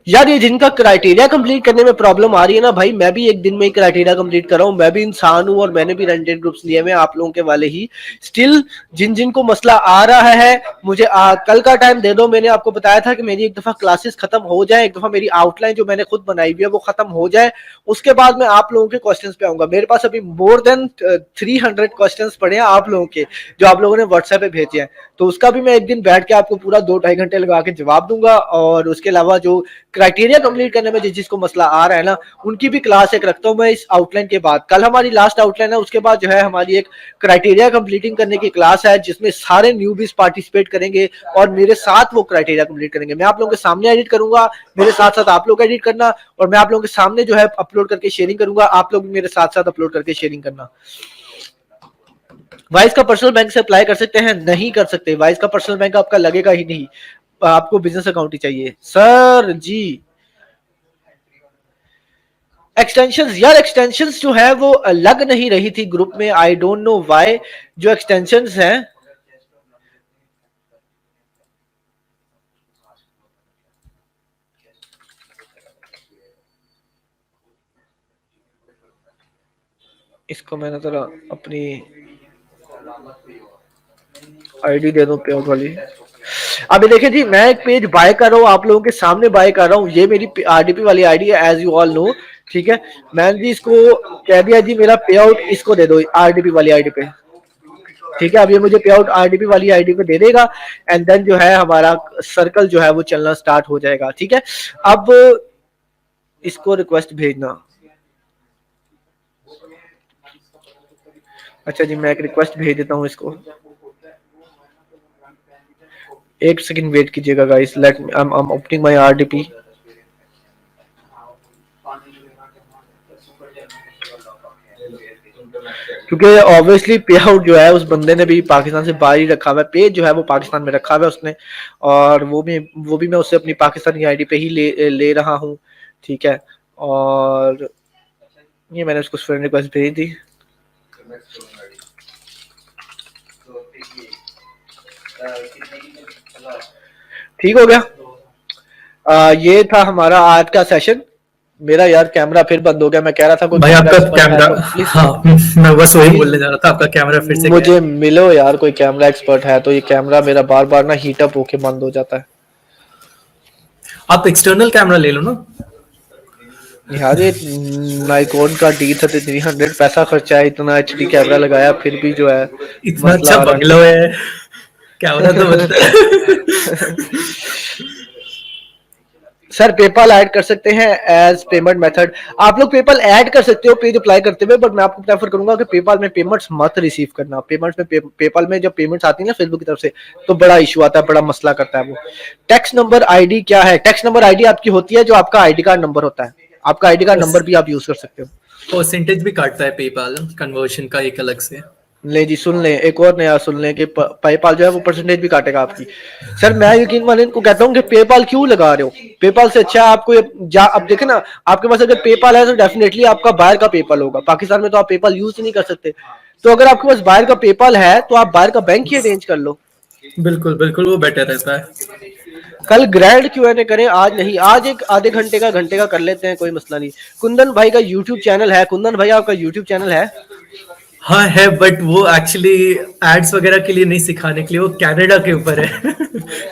S2: यार ये जिनका क्राइटेरिया कंप्लीट करने में प्रॉब्लम आ रही है ना भाई, मैं भी एक दिन में ही क्राइटेरिया कंप्लीट कर रहा हूँ, मैं भी इंसान हूँ और मैंने भी रेंटेड ग्रुप्स लिए हुए आप लोगों के वाले ही। स्टिल जिन जिन को मसला आ रहा है मुझे कल का टाइम दे दो। मैंने आपको बताया था कि मेरी एक दफा क्लासेस खत्म हो जाए, एक दफा मेरी आउटलाइन जो मैंने खुद बनाई हुई है वो खत्म हो जाए, उसके बाद मैं आप लोगों के क्वेश्चंस पे आऊंगा। मेरे पास अभी मोर देन 300 क्वेश्चंस पड़े हैं आप लोगों के, जो आप लोगों ने व्हाट्सएप पे भेजे हैं, तो उसका भी मैं एक दिन बैठ के आपको पूरा 2-2.5 घंटे लगा के जवाब दूंगा। और उसके अलावा जो क्राइटेरिया कंप्लीट करने में जिसको मसला आ रहा है ना, उनकी भी क्लास एक रखता हूँ मैं इस आउटलाइन के बाद। कल हमारी लास्ट आउटलाइन है, उसके बाद जो है हमारी एक क्राइटेरिया कंप्लीटिंग करने की क्लास है जिसमें सारे न्यूबीज पार्टिसिपेट करेंगे और मेरे साथ वो क्राइटेरिया कंप्लीट करेंगे। मैं आप लोगों के सामने एडिट करूंगा, मेरे साथ साथ आप लोग एडिट करना, और मैं आप लोगों के सामने जो है अपलोड करके शेयरिंग करूंगा, आप लोग मेरे साथ साथ अपलोड करके शेयरिंग करना। वाइस का पर्सनल बैंक से अप्लाई कर सकते हैं? नहीं कर सकते, वाइस का पर्सनल बैंक आपका लगेगा ही नहीं, आपको बिजनेस अकाउंट ही चाहिए। सर जी एक्सटेंशंस, यार एक्सटेंशंस जो है वो लग नहीं रही थी ग्रुप में, आई डोंट नो व्हाई। जो एक्सटेंशंस हैं इसको मैंने जरा अपनी आईडी दे दूं पेआउट वाली। अभी देखिए जी, मैं एक पेज बाय कर रहा हूँ, आप लोगों के सामने बाय कर रहा हूँ, ये मेरी आरडीपी वाली आईडी है एज यू ऑल नो, ठीक है। मैंने जी इसको कह दिया जी मेरा पे आउट इसको दे दो आरडीपी वाली आईडी पे, ठीक है। अब ये मुझे पे आउट आरडीपी वाली आईडी पे दे देगा एंड देन जो है हमारा सर्कल जो है वो चलना स्टार्ट हो जाएगा, ठीक है। अब इसको रिक्वेस्ट भेजना, अच्छा जी मैं एक रिक्वेस्ट भेज देता हूँ इसको, एक सेकंड वेट कीजिएगा guys, let I am opening my RDP. क्योंकि ऑब्वियसली पे आउट जो है उस बंदे ने भी पाकिस्तान से बाहर ही रखा हुआ है, पेज जो है वो पाकिस्तान में रखा हुआ है उसने, और वो भी मैं उससे अपनी पाकिस्तानी आईडी पे ही ले रहा हूँ, ठीक है। और ये मैंने उसको फ्रेंड रिक्वेस्ट भेज दी। ठीक हो गया। ये था हमारा आज का सेशन। मेरा यार कैमरा फिर बंद हो गया, मैं कह रहा था कोई
S4: भाई आपका कैमरा,
S2: प्लीज
S4: हाँ मैं बस वही बोलने जा रहा था, आपका कैमरा फिर से
S2: मुझे मिलो यार, कोई कैमरा एक्सपर्ट है तो। ये कैमरा मेरा बार बार ना हीट अप होके बंद हो जाता है।
S4: आप एक्सटर्नल कैमरा ले लो ना
S2: यार ये नाइकोन का D3300 पैसा खर्चा है, इतना HD कैमरा लगाया फिर भी जो है
S4: इतना अच्छा बंगलो है, कैमरा तो बनता है।
S2: सर पेपाल ऐड कर सकते हैं एज पेमेंट मेथड? आप लोग पेपाल ऐड कर सकते हो पेज अप्लाई करते हुए, बट मैं आपको प्रेफर करूंगा कि पेपाल में पेमेंट्स मत रिसीव करना। पेमेंट्स में पेपाल में जब पेमेंट्स आती है ना फेसबुक की तरफ से, तो बड़ा इशू आता है, बड़ा मसला करता है वो। टैक्स नंबर आईडी क्या है? टैक्स नंबर आईडी आपकी होती है जो आपका आईडी कार्ड नंबर होता है, आपका आईडी कार्ड नंबर भी आप यूज कर सकते हो।
S4: परसेंटेज भी काटता है पेपाल कन्वर्शन का एक अलग से।
S2: ले जी सुन लें, एक और नया सुन लें कि पेपाल जो है वो परसेंटेज भी काटेगा आपकी। सर मैं यकीन माने इनको कहता हूँ कि पेपाल क्यों लगा रहे हो, पेपाल से अच्छा आपको अब देखे ना, आपके पास अगर पेपाल है तो डेफिनेटली आपका बाहर का पेपाल होगा। पाकिस्तान में तो आप पेपाल यूज नहीं कर सकते, तो अगर आपके पास बाहर का पेपाल है तो आप बाहर का बैंक ही अरेंज कर लो।
S4: बिल्कुल बिल्कुल, वो बेटर रहता है।
S2: कल ग्रैंड Q&A करें, आज नहीं, आज एक आधे घंटे का कर लेते हैं, कोई मसला नहीं। कुंदन भाई का यूट्यूब चैनल है? कुंदन भाई आपका यूट्यूब चैनल है?
S4: हाँ है, बट वो एक्चुअली एड्स वगैरह के लिए नहीं, सिखाने के लिए, वो कनाडा के ऊपर है।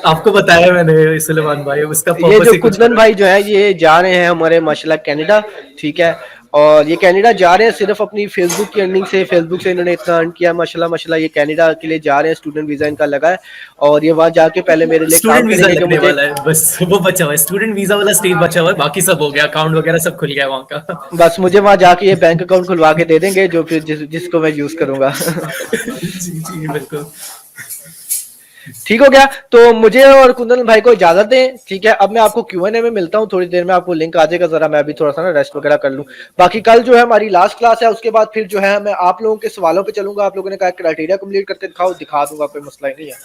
S4: आपको बताया मैंने सुलेमान भाई, उसका
S2: ये
S4: पर्पस
S2: जो
S4: ही कुछ
S2: कुंदन भाई जो है ये जा रहे हैं हमारे माशाल्लाह कनाडा, ठीक है। और ये कनाडा जा रहे हैं सिर्फ अपनी फेसबुक की अर्निंग से, फेसबुक से इन्होंने इतना अर्न किया माशाल्लाह माशाल्लाह। ये कनाडा के लिए जा रहे हैं, स्टूडेंट वीजा इनका लगा है, और ये वहां जाके पहले मेरे लिए
S4: स्टूडेंट
S2: काम
S4: वीजा
S2: करेंगे। जो
S4: लगने
S2: मुझे
S4: वाला है, बस वो बचा हुआ है, स्टूडेंट वीजा वाला स्टेज बचा हुआ है, बाकी सब हो गया, अकाउंट वगैरह सब खुल गया वहाँ का।
S2: बस मुझे वहां जाके ये बैंक अकाउंट खुलवा के दे देंगे, जो फिर जिसको मैं यूज करूंगा।
S4: जी जी बिल्कुल।
S2: ठीक हो गया, तो मुझे और कुंदन भाई को इजाजत दें, ठीक है। अब मैं आपको Q&A में मिलता हूँ थोड़ी देर में, आपको लिंक आ जाएगा, जरा मैं अभी थोड़ा सा ना रेस्ट वगैरह कर लूँ। बाकी कल जो है हमारी लास्ट क्लास है, उसके बाद फिर जो है मैं आप लोगों के सवालों पे चलूंगा। आप लोगों ने कहा क्राइटेरिया कंप्लीट करके दिखाओ, दिखा दूंगा, कोई मसला ही नहीं है।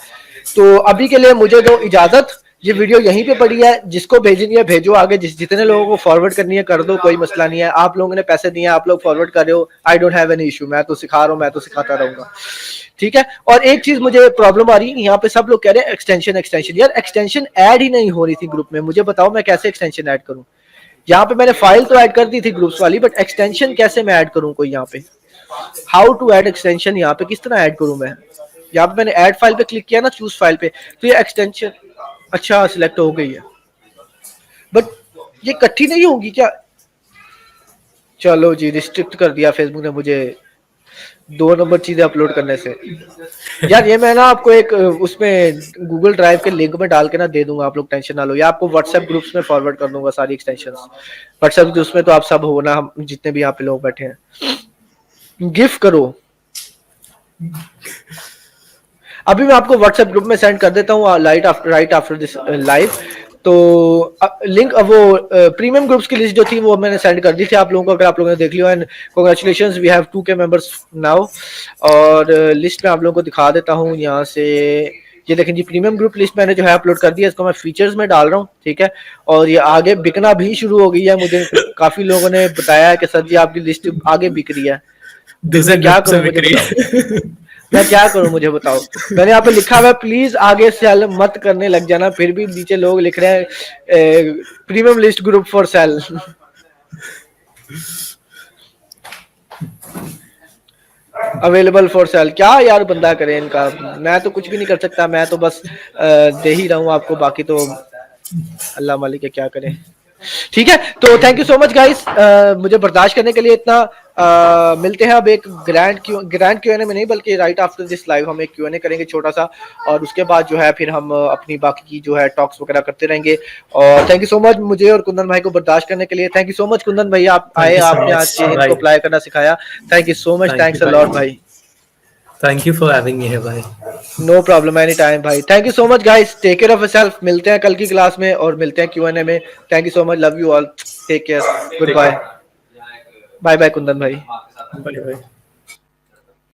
S2: तो अभी के लिए मुझे दो इजाजत, ये वीडियो यहीं पे पड़ी है, जिसको भेजनी है भेजो आगे, जितने लोगों को फॉरवर्ड करनी है कर दो, कोई मसला नहीं है। आप लोगों ने पैसे दिए, आप लोग फॉरवर्ड कर रहे हो, I don't have any issue, मैं तो सिखा रहा हूँ, मैं तो सिखाता रहूंगा, ठीक है। और एक चीज मुझे प्रॉब्लम आ रही है, यहाँ पे सब लोग कह रहे हैं एक्सटेंशन एक्सटेंशन, यार एक्सटेंशन ऐड ही नहीं हो रही थी ग्रुप में, मुझे बताओ मैं कैसे एक्सटेंशन ऐड करूँ। यहाँ पे मैंने फाइल तो ऐड कर दी थी ग्रुप्स वाली, बट एक्सटेंशन कैसे मैं ऐड करूँ कोई यहाँ पे, हाउ टू ऐड एक्सटेंशन, यहाँ पे किस तरह ऐड करूँ मैं। यहाँ पे मैंने ऐड फाइल पे क्लिक किया ना, चूज फाइल पे, तो ये एक्सटेंशन अच्छा सिलेक्ट हो गई है, बट ये इकट्ठी नहीं होगी क्या। चलो जी, रिस्ट्रिक्ट कर दिया फेसबुक ने मुझे 2 नंबर चीजें अपलोड करने से। यार ये मैं ना आपको एक उसमें गूगल ड्राइव के लिंक में डाल के ना दे दूंगा, आप लोग टेंशन ना लो, या आपको व्हाट्सएप ग्रुप्स में फॉरवर्ड कर दूंगा सारी एक्सटेंशंस। व्हाट्सएप ग्रुप्स में तो आप सब हो ना, हम जितने भी यहाँ पे लोग बैठे हैं। गिफ्ट करो, अभी मैं आपको व्हाट्सएप ग्रुप में सेंड कर देता हूँ राइट आफ्टर दिस लाइव। तो लिंक वो प्रीमियम ग्रुप्स की लिस्ट जो थी वो मैंने सेंड कर दी थी आप लोगों को, अगर आप लोगों ने देख लिया। And congratulations, we have 2K members now. और लिस्ट में आप लोगों को दिखा देता हूँ यहाँ से, ये देखें जी, प्रीमियम ग्रुप लिस्ट मैंने जो है अपलोड कर दिया, इसको मैं फीचर्स में डाल रहा हूँ, ठीक है। और ये आगे बिकना भी शुरू हो गई है, मुझे काफी लोगों ने बताया है कि सर जी आपकी लिस्ट आगे बिक रही है। क्या करूं मुझे बताओ, मैं क्या करूं मुझे बताओ। मैंने यहाँ पे लिखा हुआ है प्लीज आगे सेल मत करने लग जाना, फिर भी नीचे लोग लिख रहे हैं premium list group for sale. Available for sale, क्या यार बंदा करे इनका, मैं तो कुछ भी नहीं कर सकता, मैं तो बस दे ही रहा हूँ आपको, बाकी तो अल्लाह मालिक है क्या करे, ठीक है। तो thank you so much guys, मुझे बर्दाश्त करने के लिए इतना। मिलते हैं अब एक ग्रैंड क्यूएनए में नहीं, बल्कि राइट आफ्टर दिस लाइव हम एक क्यूएनए करेंगे छोटा सा, और उसके बाद जो है फिर हम अपनी बाकी की जो है टॉक्स वगैरह करते रहेंगे। और थैंक यू सो मच मुझे और कुंदन भाई को बर्दाश्त करने के लिए। Thank you so much Kundan भाई, आप आए, आपने आज चेंज को अप्लाई करना सिखाया। Thank you so much, thanks a lot भाई।
S4: Thank you for having me here भाई।
S2: नो प्रॉब्लम, एनी टाइम भाई। Thank you so much guys, take care of yourself, मिलते हैं कल की क्लास में और मिलते हैं क्यूएनए में। Thank you so much, love you all, take care, good bye, bye bye Kundan भाई।
S4: Bye bye.